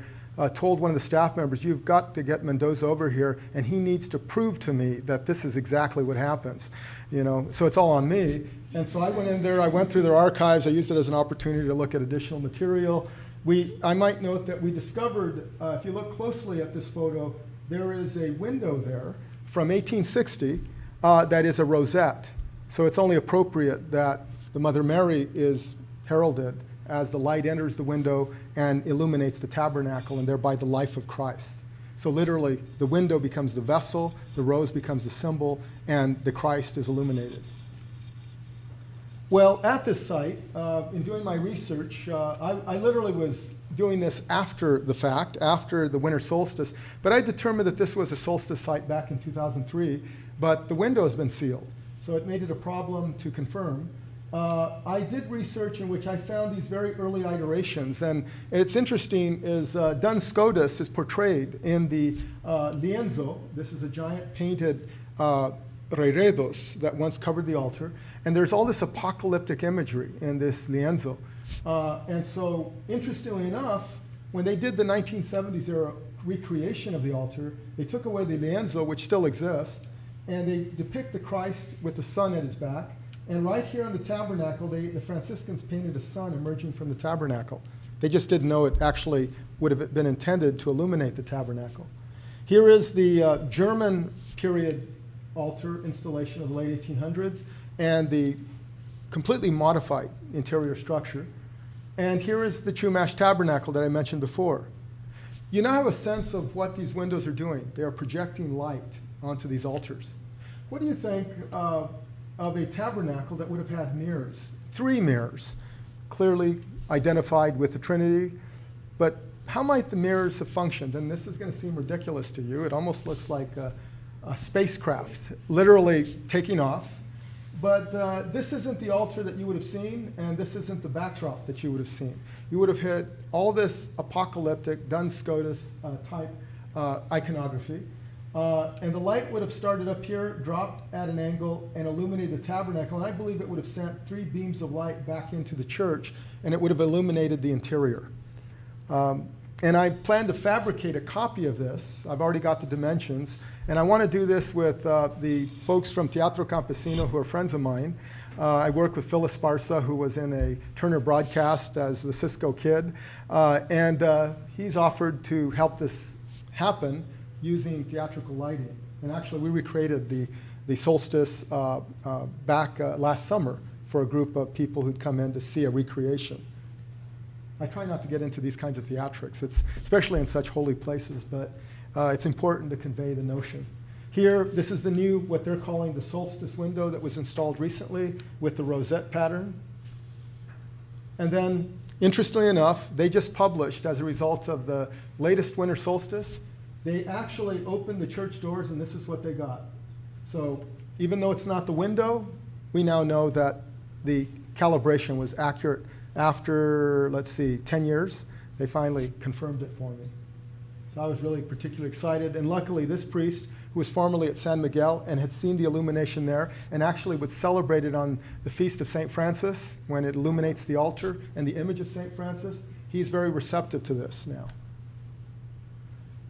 told one of the staff members, you've got to get Mendoza over here, and he needs to prove to me that this is exactly what happens. You know, so it's all on me. And so I went in there, I went through their archives, I used it as an opportunity to look at additional material. I might note that we discovered, if you look closely at this photo, there is a window there from 1860 that is a rosette. So it's only appropriate that the Mother Mary is heralded as the light enters the window and illuminates the tabernacle, and thereby the life of Christ. So literally, the window becomes the vessel, the rose becomes the symbol, and the Christ is illuminated. Well, at this site, in doing my research, I literally was doing this after the fact, after the winter solstice, but I determined that this was a solstice site back in 2003, but the window has been sealed, so it made it a problem to confirm. I did research in which I found these very early iterations, and it's interesting is Duns Scotus is portrayed in the lienzo. This is a giant painted reredos that once covered the altar, and there's all this apocalyptic imagery in this lienzo. And so, interestingly enough, when they did the 1970s era recreation of the altar, they took away the lienzo, which still exists, and they depict the Christ with the sun at his back. And right here on the tabernacle, the Franciscans painted a sun emerging from the tabernacle. They just didn't know it actually would have been intended to illuminate the tabernacle. Here is the German period altar installation of the late 1800s and the completely modified interior structure. And here is the Chumash tabernacle that I mentioned before. You now have a sense of what these windows are doing. They are projecting light onto these altars. What do you think of a tabernacle that would have had mirrors, 3 mirrors, clearly identified with the Trinity? But how might the mirrors have functioned? And this is going to seem ridiculous to you. It almost looks like a spacecraft literally taking off. But this isn't the altar that you would have seen, and this isn't the backdrop that you would have seen. You would have had all this apocalyptic, Duns Scotus type iconography. And the light would have started up here, dropped at an angle, and illuminated the tabernacle. And I believe it would have sent 3 beams of light back into the church, and it would have illuminated the interior. And I plan to fabricate a copy of this. I've already got the dimensions. And I want to do this with the folks from Teatro Campesino who are friends of mine. I work with Phil Esparza, who was in a Turner broadcast as the Cisco Kid. And he's offered to help this happen using theatrical lighting. And actually, we recreated the solstice back last summer for a group of people who'd come in to see a recreation. I try not to get into these kinds of theatrics, especially in such holy places, but it's important to convey the notion. Here, this is the new, what they're calling the solstice window that was installed recently with the rosette pattern. And then, interestingly enough, they just published, as a result of the latest winter solstice, they actually opened the church doors, and this is what they got. So even though it's not the window, we now know that the calibration was accurate. After, let's see, 10 years, they finally confirmed it for me. So I was really particularly excited. And luckily, this priest, who was formerly at San Miguel and had seen the illumination there and actually would celebrate it on the Feast of St. Francis when it illuminates the altar and the image of St. Francis, he's very receptive to this now.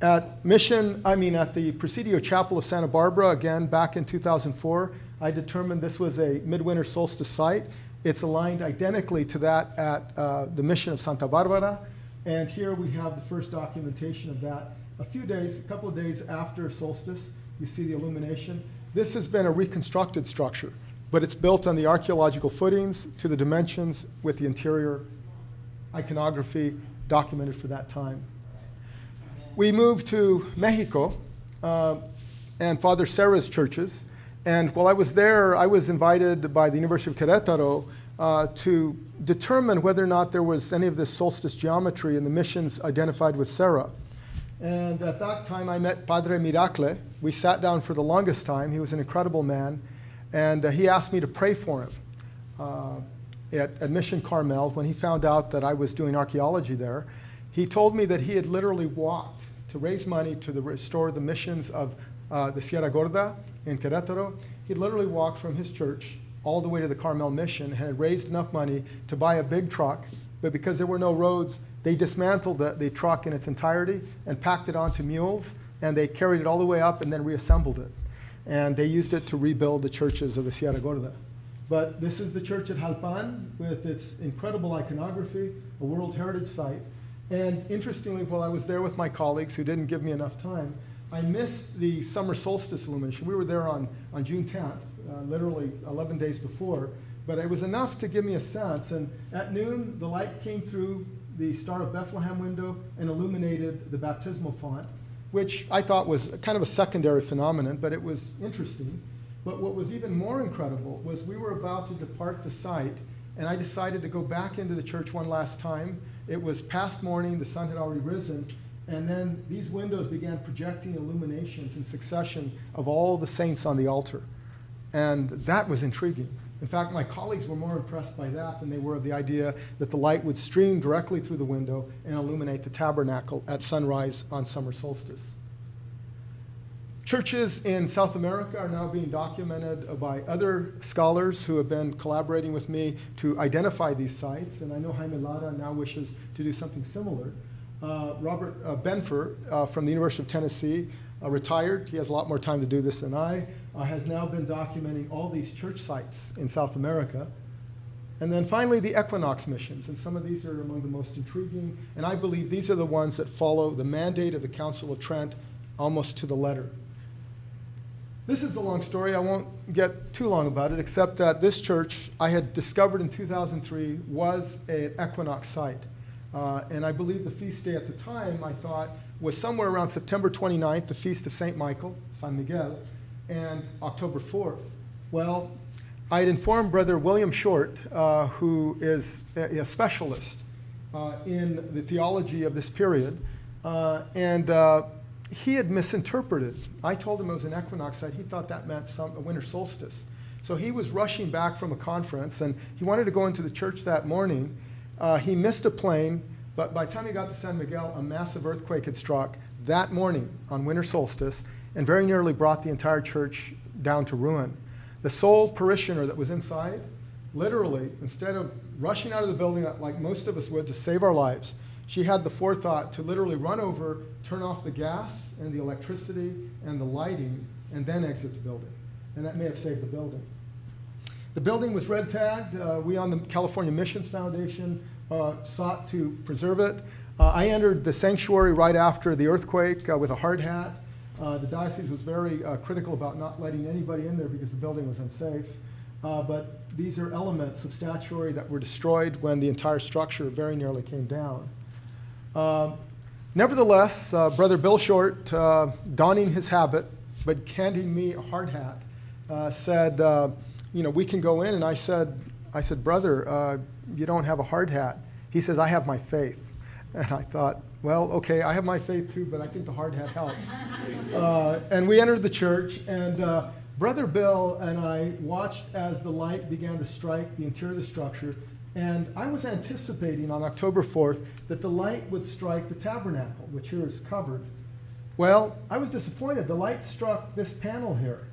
At the Presidio Chapel of Santa Barbara, again, back in 2004, I determined this was a midwinter solstice site. It's aligned identically to that at the Mission of Santa Barbara. And here we have the first documentation of that. A couple of days after solstice, you see the illumination. This has been a reconstructed structure, but it's built on the archaeological footings to the dimensions with the interior iconography documented for that time. We moved to Mexico and Father Serra's churches. And while I was there, I was invited by the University of Querétaro to determine whether or not there was any of this solstice geometry in the missions identified with Serra. And at that time, I met Padre Miracle. We sat down for the longest time. He was an incredible man. And he asked me to pray for him at Mission Carmel when he found out that I was doing archaeology there. He told me that he had literally walked to raise money to restore the missions of the Sierra Gorda in Querétaro. He literally walked from his church all the way to the Carmel Mission and had raised enough money to buy a big truck, but because there were no roads, they dismantled the truck in its entirety and packed it onto mules, and they carried it all the way up and then reassembled it. And they used it to rebuild the churches of the Sierra Gorda. But this is the church at Jalpan with its incredible iconography, a World Heritage Site. And interestingly, while I was there with my colleagues who didn't give me enough time, I missed the summer solstice illumination. We were there on June 10th, literally 11 days before, but it was enough to give me a sense. And at noon, the light came through the Star of Bethlehem window and illuminated the baptismal font, which I thought was kind of a secondary phenomenon, but it was interesting. But what was even more incredible was we were about to depart the site, and I decided to go back into the church one last time. It was past morning, the sun had already risen, and then these windows began projecting illuminations in succession of all the saints on the altar. And that was intriguing. In fact, my colleagues were more impressed by that than they were of the idea that the light would stream directly through the window and illuminate the tabernacle at sunrise on summer solstice. Churches in South America are now being documented by other scholars who have been collaborating with me to identify these sites, and I know Jaime Lara now wishes to do something similar. Robert Benfer from the University of Tennessee, retired. He has a lot more time to do this than I, has now been documenting all these church sites in South America. And then finally, the equinox missions, and some of these are among the most intriguing, and I believe these are the ones that follow the mandate of the Council of Trent almost to the letter. This is a long story. I won't get too long about it, except that this church I had discovered in 2003 was an equinox site. And I believe the feast day at the time, I thought, was somewhere around September 29th, the feast of St. Michael, San Miguel, and October 4th. Well, I had informed Brother William Short, who is a specialist in the theology of this period, and he had misinterpreted. I told him it was an equinox site. He thought that meant a winter solstice. So he was rushing back from a conference, and he wanted to go into the church that morning. He missed a plane, but by the time he got to San Miguel, a massive earthquake had struck that morning on winter solstice and very nearly brought the entire church down to ruin. The sole parishioner that was inside, literally, instead of rushing out of the building like most of us would to save our lives, she had the forethought to literally run over, turn off the gas and the electricity and the lighting, and then exit the building. And that may have saved the building. The building was red tagged. We on the California Missions Foundation sought to preserve it. I entered the sanctuary right after the earthquake with a hard hat. The diocese was very critical about not letting anybody in there because the building was unsafe. But these are elements of statuary that were destroyed when the entire structure very nearly came down. Nevertheless, Brother Bill Short, donning his habit, but handing me a hard hat, said, we can go in. And I said, brother, you don't have a hard hat. He says, I have my faith. And I thought, well, okay, I have my faith too, but I think the hard hat helps. And we entered the church, and Brother Bill and I watched as the light began to strike the interior of the structure, And I was anticipating on October 4th that the light would strike the tabernacle, which here is covered. Well, I was disappointed. The light struck this panel here.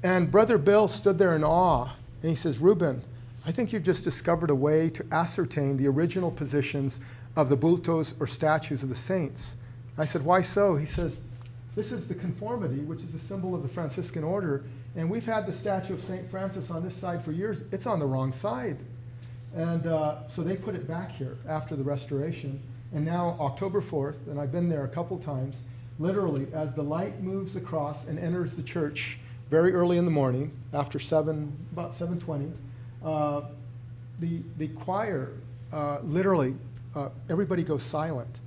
And Brother Bill stood there in awe, and he says, Rubén, I think you've just discovered a way to ascertain the original positions of the bultos or statues of the saints. I said, why so? He says, this is the conformity, which is a symbol of the Franciscan order, and we've had the statue of St. Francis on this side for years. It's on the wrong side. And so they put it back here after the restoration. And now October 4th, and I've been there a couple times, literally as the light moves across and enters the church very early in the morning, after about 7:20, the choir, literally, everybody goes silent.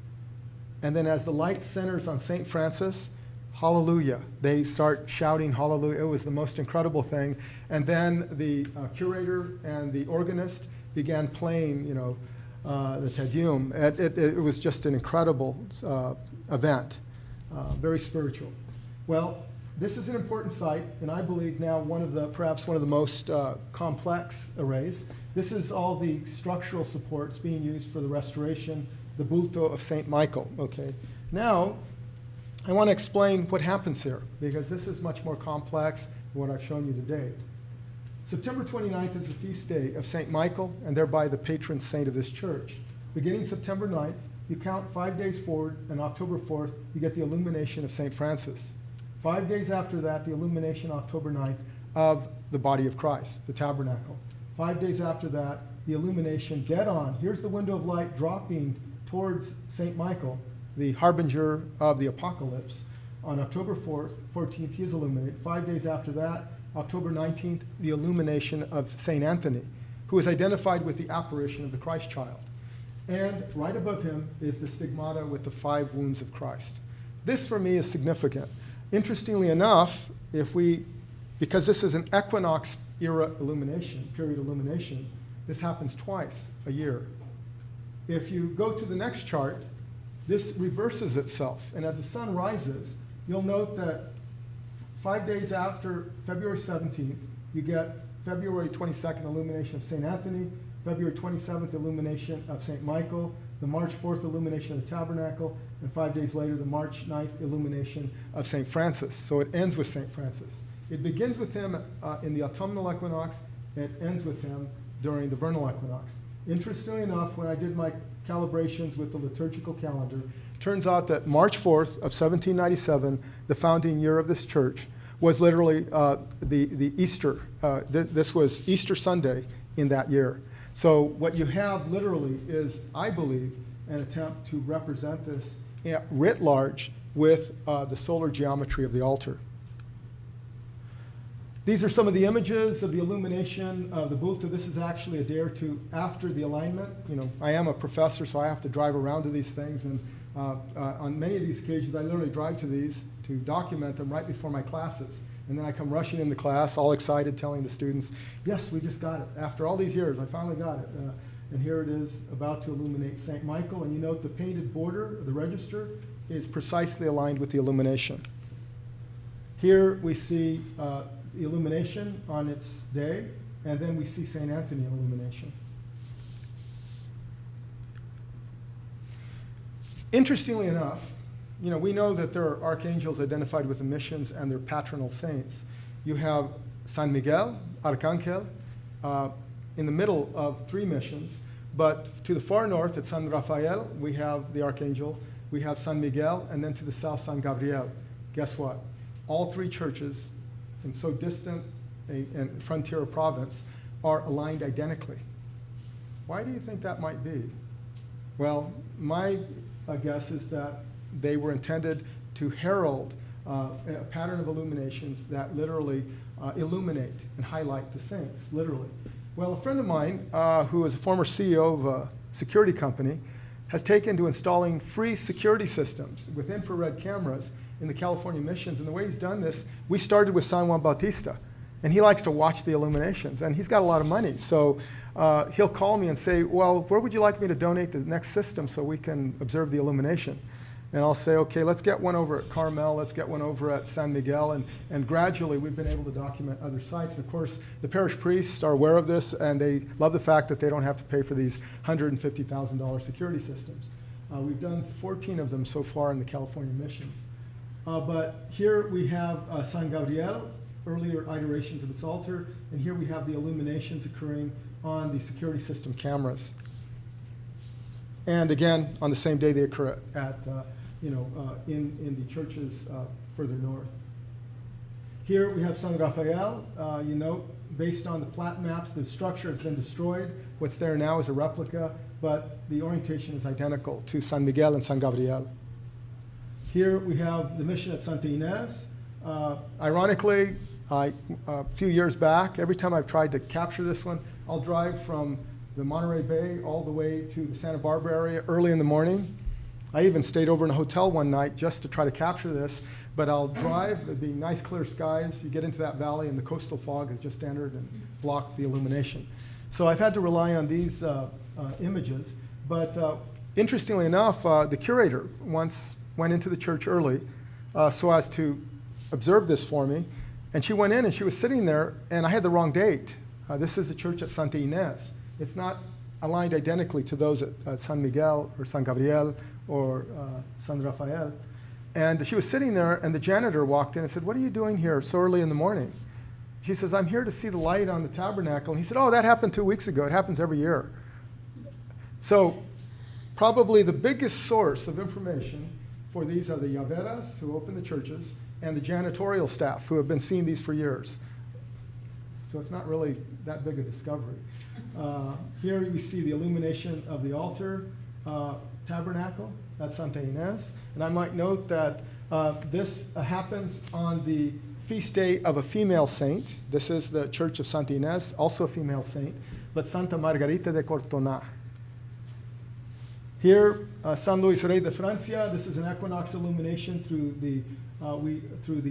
And then as the light centers on St. Francis, hallelujah, they start shouting hallelujah. It was the most incredible thing. And then the curator and the organist began playing, the Te Deum. It was just an incredible event, very spiritual. Well, this is an important site, and I believe now perhaps one of the most complex arrays. This is all the structural supports being used for the restoration, the bulto of St. Michael. Okay. Now, I want to explain what happens here, because this is much more complex than what I've shown you to date. September 29th is the feast day of St. Michael, and thereby the patron saint of this church. Beginning September 9th, you count 5 days forward, and October 4th, you get the illumination of St. Francis. 5 days after that, the illumination, October 9th, of the body of Christ, the tabernacle. 5 days after that, the illumination, dead on. Here's the window of light dropping towards St. Michael, the harbinger of the apocalypse. On October 14th, he is illuminated. 5 days after that, October 19th, the illumination of St. Anthony, who is identified with the apparition of the Christ child. And right above him is the stigmata with the 5 wounds of Christ. This, for me, is significant. Interestingly enough, because this is an equinox era illumination, period illumination, this happens twice a year. If you go to the next chart, this reverses itself. And as the sun rises, you'll note that 5 days after February 17th, you get February 22nd illumination of St. Anthony, February 27th illumination of St. Michael, the March 4th illumination of the tabernacle, and 5 days later, the March 9th illumination of St. Francis. So it ends with St. Francis. It begins with him in the autumnal equinox, and it ends with him during the vernal equinox. Interestingly enough, when I did my calibrations with the liturgical calendar, turns out that March 4th of 1797, the founding year of this church, was literally the Easter. This was Easter Sunday in that year. So what you have literally is, I believe, an attempt to represent this writ large with the solar geometry of the altar. These are some of the images of the illumination of the bulta. This is actually a day or two after the alignment. I am a professor, so I have to drive around to these things, and on many of these occasions, I literally drive to these to document them right before my classes. And then I come rushing into class, all excited, telling the students, yes, we just got it. After all these years, I finally got it. And here it is, about to illuminate St. Michael. And you note the painted border, the register, is precisely aligned with the illumination. Here we see the illumination on its day, and then we see St. Anthony illumination. Interestingly enough, we know that there are archangels identified with the missions and their patronal saints. You have San Miguel, Archaeoastronomy, in the middle of 3 missions, but to the far north at San Rafael, we have the archangel, we have San Miguel, and then to the south, San Gabriel. Guess what? All 3 churches in so distant a frontier province are aligned identically. Why do you think that might be? Well, my guess is that they were intended to herald a pattern of illuminations that literally illuminate and highlight the saints, literally. Well, a friend of mine, who is a former CEO of a security company, has taken to installing free security systems with infrared cameras in the California missions. And the way he's done this, we started with San Juan Bautista. And he likes to watch the illuminations. And he's got a lot of money. So he'll call me and say, well, where would you like me to donate the next system so we can observe the illumination? And I'll say, okay, let's get one over at Carmel, let's get one over at San Miguel, and gradually we've been able to document other sites. And of course, the parish priests are aware of this, and they love the fact that they don't have to pay for these $150,000 security systems. We've done 14 of them so far in the California missions. But here we have San Gabriel, earlier iterations of its altar, and here we have the illuminations occurring on the security system cameras. And again, on the same day they occur at in the churches further north. Here we have San Rafael. You note, based on the plat maps, the structure has been destroyed. What's there now is a replica, but the orientation is identical to San Miguel and San Gabriel. Here we have the mission at Santa Ynez. Ironically, a few years back, every time I've tried to capture this one, I'll drive from the Monterey Bay all the way to the Santa Barbara area early in the morning. I even stayed over in a hotel one night just to try to capture this, but I'll drive, it'd be nice clear skies, you get into that valley and the coastal fog has just entered and blocked the illumination. So I've had to rely on these images, but interestingly enough, the curator once went into the church early so as to observe this for me, and she went in and she was sitting there and I had the wrong date. This is the church at Santa Ynez. It's not aligned identically to those at San Miguel or San Gabriel or San Rafael. And she was sitting there, and the janitor walked in and said, "What are you doing here so early in the morning?" She says, "I'm here to see the light on the tabernacle." And he said, "Oh, that happened 2 weeks ago. It happens every year." So probably the biggest source of information for these are the llaveras, who open the churches, and the janitorial staff, who have been seeing these for years. So it's not really that big a discovery. Here we see the illumination of the altar tabernacle at Santa Ynez. And I might note that this happens on the feast day of a female saint. This is the Church of Santa Ynez, also a female saint, but Santa Margarita de Cortona. Here, San Luis Rey de Francia. This is an equinox illumination through the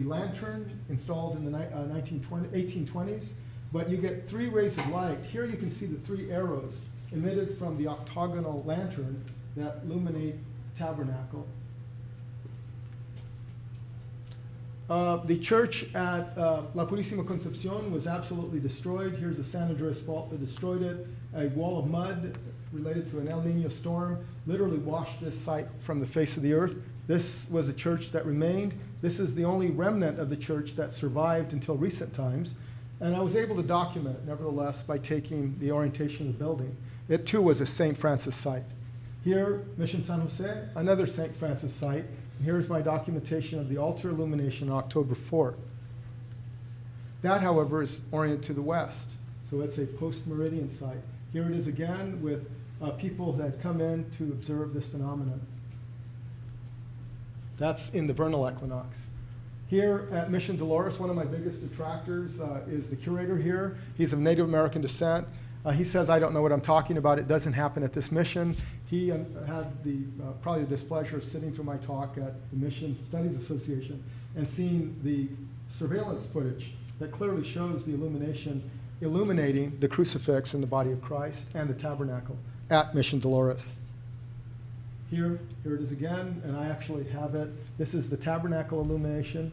lantern installed in the 1820s. But you get 3 rays of light. Here you can see the 3 arrows emitted from the octagonal lantern that illuminate the tabernacle. The church at La Purísima Concepción was absolutely destroyed. Here's a San Andreas fault that destroyed it. A wall of mud related to an El Nino storm literally washed this site from the face of the earth. This was a church that remained. This is the only remnant of the church that survived until recent times. And I was able to document it, nevertheless, by taking the orientation of the building. It, too, was a St. Francis site. Here, Mission San Jose, another St. Francis site. And here's my documentation of the altar illumination on October 4th. That, however, is oriented to the west. So it's a post-meridian site. Here it is again with people that had come in to observe this phenomenon. That's in the vernal equinox. Here at Mission Dolores, one of my biggest detractors is the curator here. He's of Native American descent. He says, "I don't know what I'm talking about. It doesn't happen at this mission." He had probably the displeasure of sitting through my talk at the Mission Studies Association and seeing the surveillance footage that clearly shows the illuminating the crucifix in the body of Christ and the tabernacle at Mission Dolores. Here it is again, and I actually have it. This is the tabernacle illumination.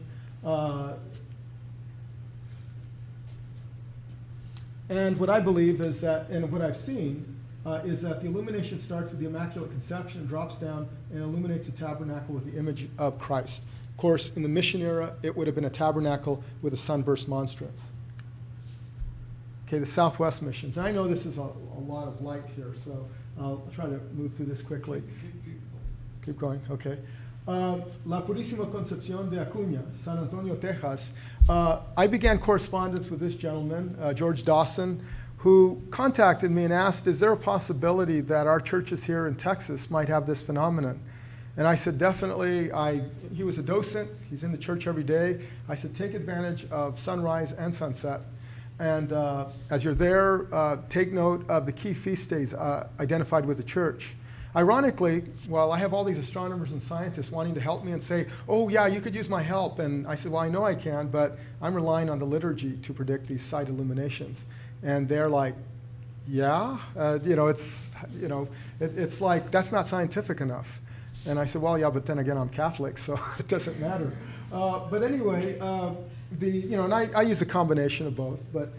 And what I believe is that, and what I've seen, is that the illumination starts with the Immaculate Conception, drops down, and illuminates the tabernacle with the image of Christ. Of course, in the mission era, it would have been a tabernacle with a sunburst monstrance. Okay, the Southwest missions. And I know this is a lot of light here, so I'll try to move through this quickly. Keep going, okay. La Purísima Concepción de Acuña, San Antonio, Texas. I began correspondence with this gentleman, George Dawson, who contacted me and asked, is there a possibility that our churches here in Texas might have this phenomenon? And I said, definitely. He was a docent. He's in the church every day. I said, take advantage of sunrise and sunset. And as you're there, take note of the key feast days identified with the church. Ironically, while I have all these astronomers and scientists wanting to help me and say, oh, yeah, you could use my help. And I said, well, I know I can, but I'm relying on the liturgy to predict these site illuminations. And they're like, yeah, it's like, that's not scientific enough. And I said, well, yeah, but then again, I'm Catholic, so it doesn't matter. But anyway, and I use a combination of both. But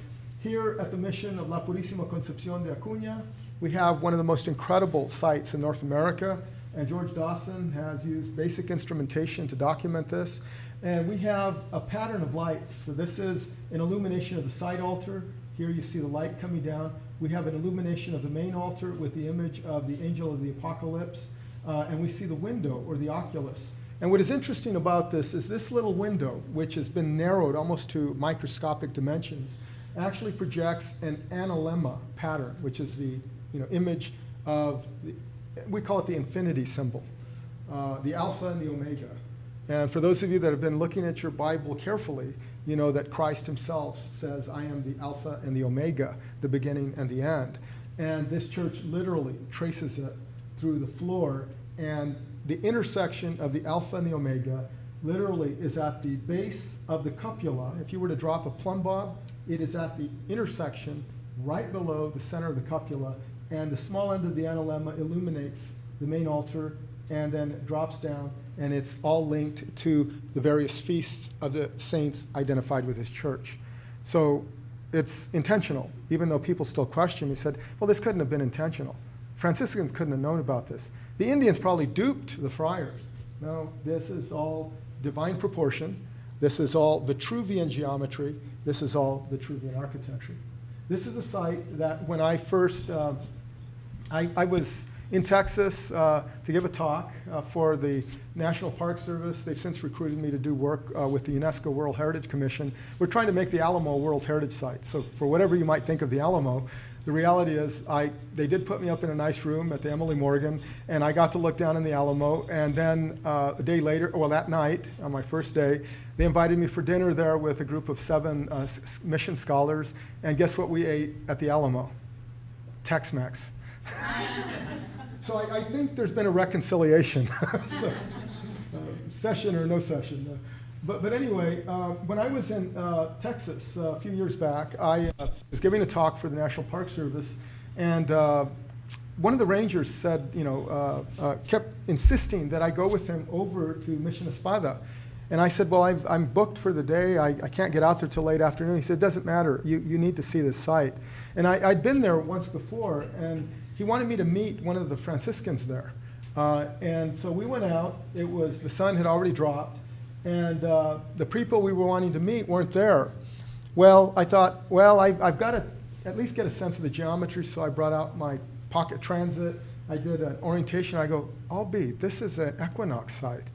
here at the mission of La Purísima Concepción de Acuña, we have one of the most incredible sites in North America. And George Dawson has used basic instrumentation to document this. And we have a pattern of lights. So this is an illumination of the side altar. Here you see the light coming down. We have an illumination of the main altar with the image of the angel of the apocalypse. And we see the window, or the oculus. And what is interesting about this is this little window, which has been narrowed almost to microscopic dimensions, actually projects an analemma pattern, which is the image of, we call it the infinity symbol, the alpha and the omega. And for those of you that have been looking at your Bible carefully, you know that Christ himself says, I am the alpha and the omega, the beginning and the end. And this church literally traces it through the floor, and the intersection of the alpha and the omega literally is at the base of the cupula. If you were to drop a plumb bob, it is at the intersection right below the center of the cupula, and the small end of the analemma illuminates the main altar, and then it drops down, and it's all linked to the various feasts of the saints identified with his church. So it's intentional, even though people still question me, said, well, this couldn't have been intentional. Franciscans couldn't have known about this. The Indians probably duped the friars. No, this is all divine proportion. This is all Vitruvian geometry. This is all Vitruvian architecture. This is a site that when I first, I was in Texas to give a talk for the National Park Service. They've since recruited me to do work with the UNESCO World Heritage Commission. We're trying to make the Alamo a World Heritage Site. So for whatever you might think of the Alamo, the reality is they did put me up in a nice room at the Emily Morgan, and I got to look down in the Alamo. And then a day later, well, that night, on my first day, they invited me for dinner there with a group of 7 mission scholars. And guess what we ate at the Alamo? Tex-Mex. So I think there's been a reconciliation, so, session or no session. But anyway, when I was in Texas a few years back, I was giving a talk for the National Park Service, and one of the rangers said, kept insisting that I go with him over to Mission Espada. And I said, well, I'm booked for the day. I can't get out there till late afternoon. He said, it doesn't matter. You need to see this site. And I'd been there once before, and he wanted me to meet one of the Franciscans there. And so we went out. The sun had already dropped, and the people we were wanting to meet weren't there. Well, I thought, well, I've got to at least get a sense of the geometry, so I brought out my pocket transit. I did an orientation. I go, this is an equinox site.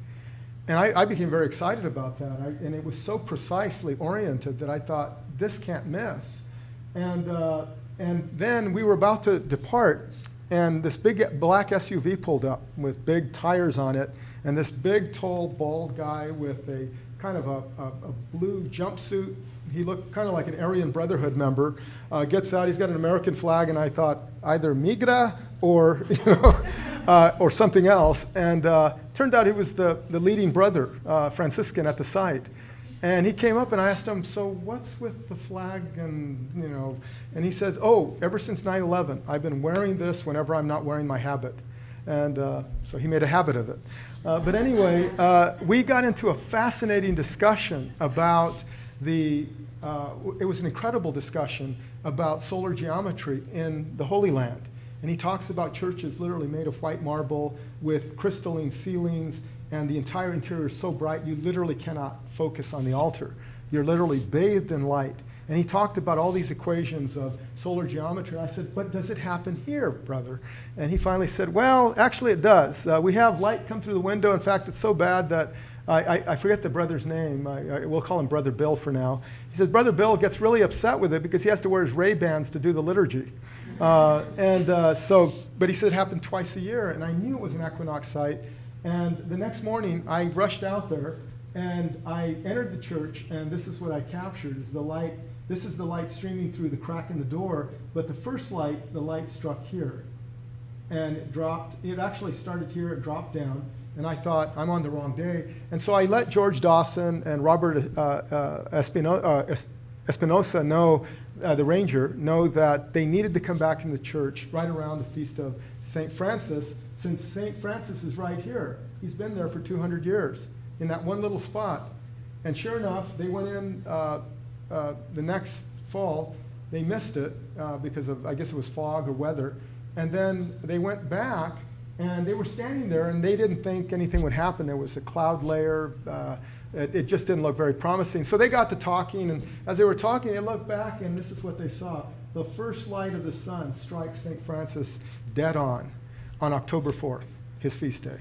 And I became very excited about that. And it was so precisely oriented that I thought, this can't miss. And then we were about to depart, and this big black SUV pulled up with big tires on it, and this big, tall, bald guy with a kind of a blue jumpsuit. He looked kind of like an Aryan Brotherhood member. Gets out, he's got an American flag, and I thought either migra or or something else. And turned out he was the leading brother Franciscan at the site. And he came up, and I asked him, so what's with the flag? And and he says, ever since 9/11, I've been wearing this whenever I'm not wearing my habit. And so he made a habit of it. But anyway, we got into a fascinating discussion about it was an incredible discussion about solar geometry in the Holy Land. And he talks about churches literally made of white marble with crystalline ceilings, and the entire interior is so bright you literally cannot focus on the altar. You're literally bathed in light. And he talked about all these equations of solar geometry. I said, but does it happen here, brother? And he finally said, well, actually it does. We have light come through the window. In fact, it's so bad that I forget the brother's name. We'll call him Brother Bill for now. He says, Brother Bill gets really upset with it because he has to wear his Ray-Bans to do the liturgy. But he said it happened twice a year, and I knew it was an equinox site. And the next morning, I rushed out there, and I entered the church, and this is what I captured, is the light. This is the light streaming through the crack in the door, but the first light, the light struck here. And it dropped. It actually started here, it dropped down, and I thought, I'm on the wrong day. And so I let George Dawson and Robert Espinosa know, the ranger, know that they needed to come back in the church right around the feast of St. Francis, since St. Francis is right here. he's been there for 200 years in that one little spot. And sure enough, they went in the next fall. They missed it because of, I guess it was fog or weather. And then they went back, and they were standing there, and they didn't think anything would happen. There was a cloud layer. It just didn't look very promising. So they got to talking, and as they were talking, they looked back, and this is what they saw. The first light of the sun strikes St. Francis dead on October 4th, his feast day.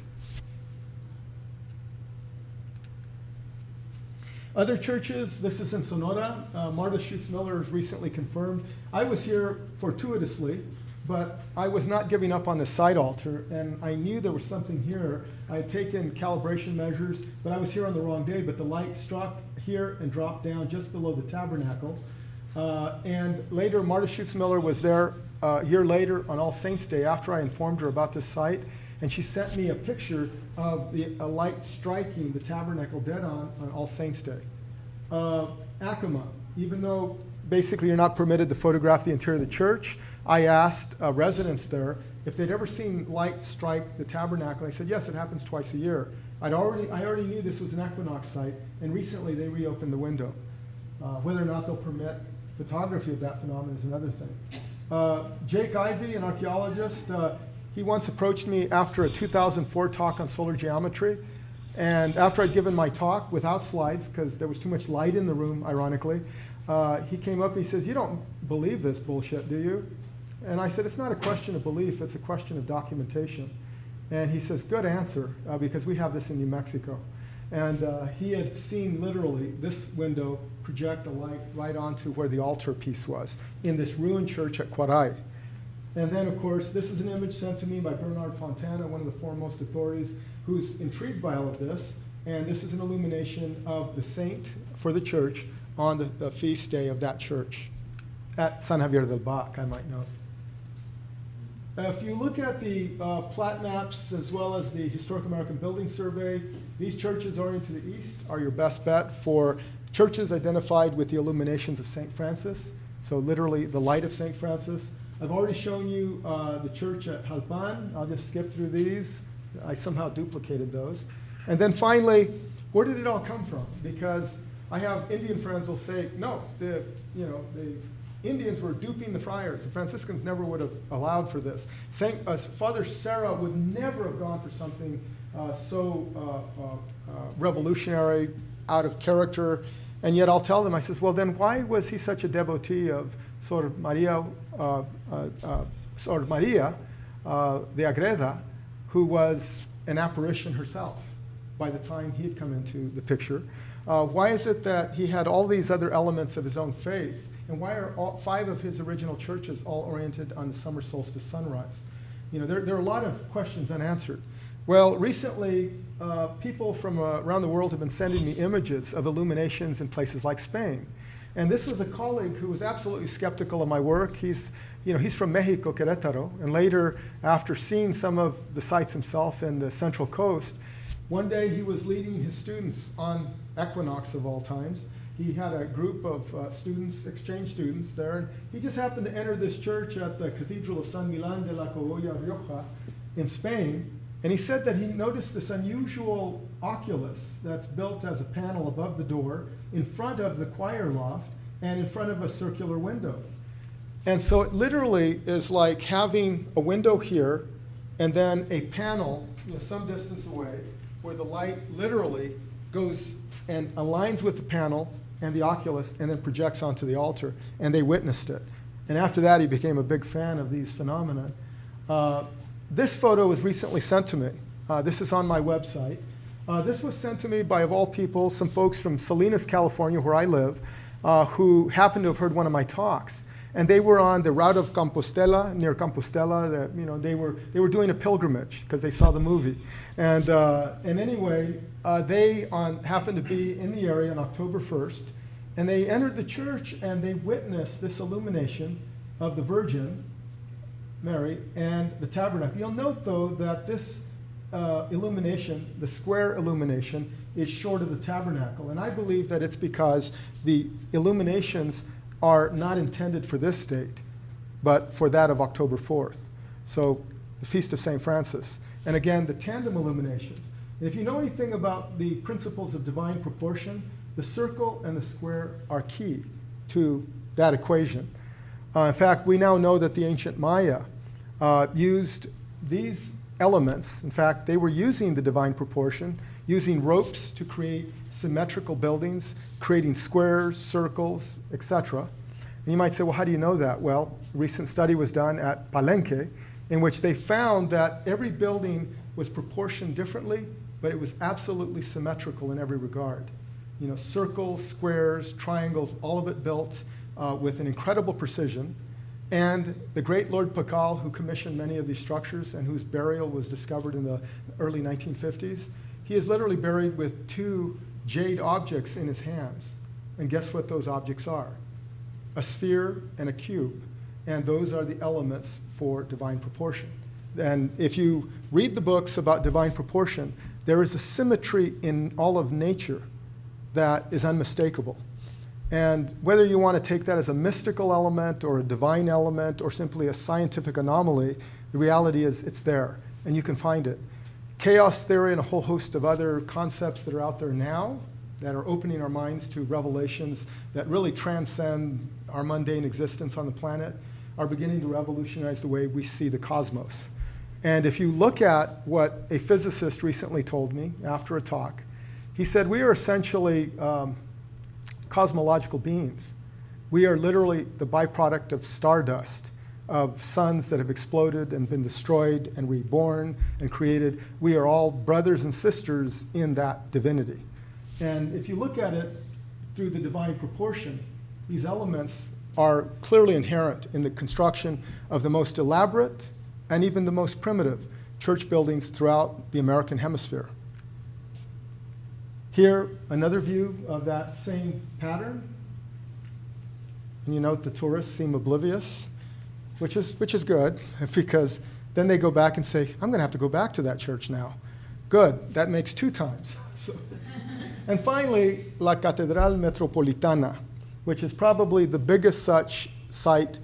Other churches, this is in Sonora. Marta Schutz-Miller is recently confirmed. I was here fortuitously, but I was not giving up on the side altar, and I knew there was something here. I had taken calibration measures, but I was here on the wrong day, but the light struck here and dropped down just below the tabernacle. And later, Marta Schutz-Miller was there a year later on All Saints' Day after I informed her about this site, and she sent me a picture of a light striking the tabernacle dead on All Saints' Day. Acoma, even though basically you're not permitted to photograph the interior of the church, I asked residents there if they'd ever seen light strike the tabernacle. They said, yes, it happens twice a year. I already knew this was an equinox site, and recently they reopened the window. Whether or not they'll permit photography of that phenomenon is another thing. Jake Ivey, an archaeologist, he once approached me after a 2004 talk on solar geometry. And after I'd given my talk without slides, because there was too much light in the room, ironically, he came up and he says, you don't believe this bullshit, do you? And I said, it's not a question of belief, it's a question of documentation. And he says, good answer, because we have this in New Mexico. And he had seen literally this window project a light right onto where the altar piece was in this ruined church at Quaray. And then, of course, this is an image sent to me by Bernard Fontana, one of the foremost authorities who's intrigued by all of this. And this is an illumination of the saint for the church on the feast day of that church at San Javier del Bac, I might note. If you look at the plat maps as well as the Historic American Building Survey, these churches oriented to the east are your best bet for churches identified with the illuminations of St. Francis, so literally the light of St. Francis. I've already shown you the church at Jalpan. I'll just skip through these. I somehow duplicated those. And then finally, where did it all come from? Because I have Indian friends will say, no, the Indians were duping the friars. The Franciscans never would have allowed for this. Father Serra would never have gone for something so revolutionary, out of character. And yet I'll tell them, I says, well, then why was he such a devotee of Sor Maria de Agreda, who was an apparition herself by the time he had come into the picture? Why is it that he had all these other elements of his own faith? And why are all 5 of his original churches all oriented on the summer solstice sunrise? You know, there are a lot of questions unanswered. Well, recently, people from around the world have been sending me images of illuminations in places like Spain. And this was a colleague who was absolutely skeptical of my work. He's from Mexico, Querétaro, and later, after seeing some of the sites himself in the Central Coast, one day he was leading his students on equinox of all times. He had a group of students, exchange students there, and he just happened to enter this church at the Cathedral of San Milán de la Cogolla Rioja in Spain, and he said that he noticed this unusual oculus that's built as a panel above the door in front of the choir loft and in front of a circular window. And so it literally is like having a window here and then a panel some distance away where the light literally goes and aligns with the panel and the oculus and then projects onto the altar. And they witnessed it. And after that, he became a big fan of these phenomena. This photo was recently sent to me. This is on my website. This was sent to me by, of all people, some folks from Salinas, California, where I live, who happened to have heard one of my talks. And they were on the route of Compostela, near Compostela. They were doing a pilgrimage because they saw the movie. And anyway, they happened to be in the area on October 1st. And they entered the church and they witnessed this illumination of the Virgin Mary and the tabernacle. You'll note, though, that this illumination, the square illumination, is short of the tabernacle. And I believe that it's because the illuminations are not intended for this date, but for that of October 4th. So the Feast of St. Francis. And again, the tandem illuminations. And if you know anything about the principles of divine proportion, the circle and the square are key to that equation. In fact, we now know that the ancient Maya used these elements. In fact, they were using the divine proportion, using ropes to create symmetrical buildings, creating squares, circles, etc. And you might say, well, how do you know that? Well, a recent study was done at Palenque, in which they found that every building was proportioned differently, but it was absolutely symmetrical in every regard. You know, circles, squares, triangles, all of it built with an incredible precision. And the great Lord Pakal, who commissioned many of these structures and whose burial was discovered in the early 1950s, he is literally buried with 2 jade objects in his hands. And guess what those objects are? A sphere and a cube. And those are the elements for divine proportion. And if you read the books about divine proportion, there is a symmetry in all of nature that is unmistakable. And whether you want to take that as a mystical element or a divine element or simply a scientific anomaly, the reality is it's there, and you can find it. Chaos theory and a whole host of other concepts that are out there now that are opening our minds to revelations that really transcend our mundane existence on the planet are beginning to revolutionize the way we see the cosmos. And if you look at what a physicist recently told me after a talk, he said, we are essentially cosmological beings. We are literally the byproduct of stardust, of suns that have exploded and been destroyed and reborn and created. We are all brothers and sisters in that divinity. And if you look at it through the divine proportion, these elements are clearly inherent in the construction of the most elaborate and even the most primitive church buildings throughout the American hemisphere. Here, another view of that same pattern. And you note the tourists seem oblivious, which is good, because then they go back and say, I'm going to have to go back to that church now. Good, that makes 2 times. And finally, La Catedral Metropolitana, which is probably the biggest such site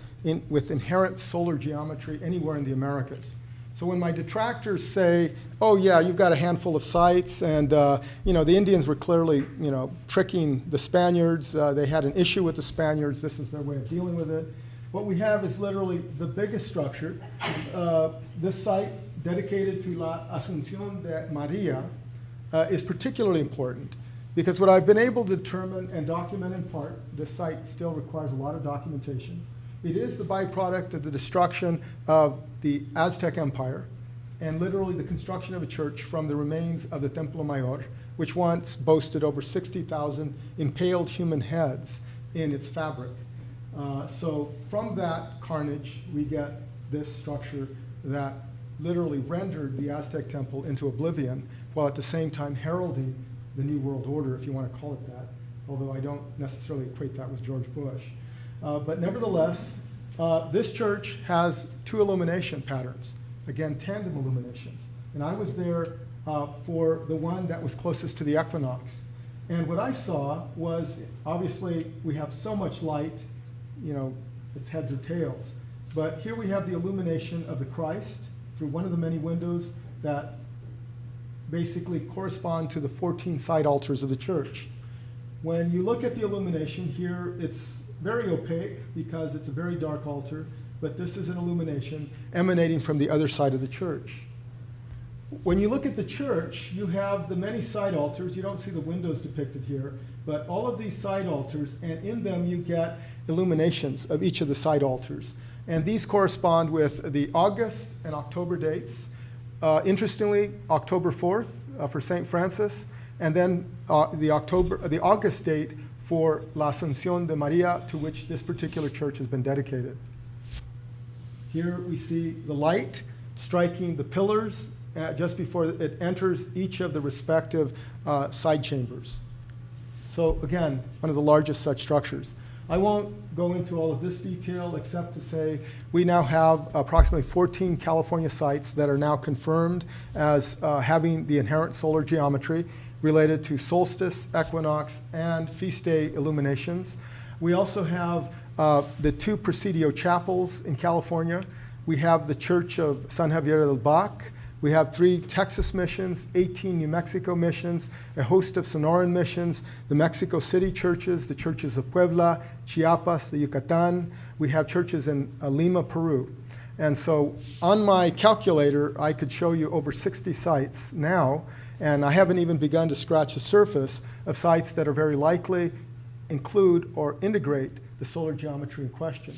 with inherent solar geometry anywhere in the Americas. So when my detractors say, oh yeah, you've got a handful of sites, and the Indians were clearly tricking the Spaniards. They had an issue with the Spaniards. This is their way of dealing with it. What we have is literally the biggest structure. This site, dedicated to La Asunción de María, is particularly important because what I've been able to determine and document in part, this site still requires a lot of documentation. It is the byproduct of the destruction of the Aztec Empire and literally the construction of a church from the remains of the Templo Mayor, which once boasted over 60,000 impaled human heads in its fabric. So from that carnage, we get this structure that literally rendered the Aztec temple into oblivion, while at the same time heralding the New World Order, if you want to call it that, although I don't necessarily equate that with George Bush. But nevertheless, this church has 2 illumination patterns, again, tandem illuminations. And I was there for the one that was closest to the equinox. And what I saw was, obviously, we have so much light, it's heads or tails. But here we have the illumination of the Christ through one of the many windows that basically correspond to the 14 side altars of the church. When you look at the illumination here, it's very opaque because it's a very dark altar, but this is an illumination emanating from the other side of the church. When you look at the church, you have the many side altars. You don't see the windows depicted here, but all of these side altars, and in them you get illuminations of each of the side altars. And these correspond with the August and October dates. Interestingly, October 4th for St. Francis, and then the August date for La Asunción de María, to which this particular church has been dedicated. Here we see the light striking the pillars just before it enters each of the respective side chambers. So again, one of the largest such structures. I won't go into all of this detail except to say we now have approximately 14 California sites that are now confirmed as having the inherent solar geometry related to solstice, equinox, and feast day illuminations. We also have the 2 Presidio chapels in California. We have the Church of San Javier del Bac, We have 3 Texas missions, 18 New Mexico missions, a host of Sonoran missions, the Mexico City churches, the churches of Puebla, Chiapas, the Yucatan. We have churches in Lima, Peru. And so on my calculator, I could show you over 60 sites now, and I haven't even begun to scratch the surface of sites that are very likely include or integrate the solar geometry in question.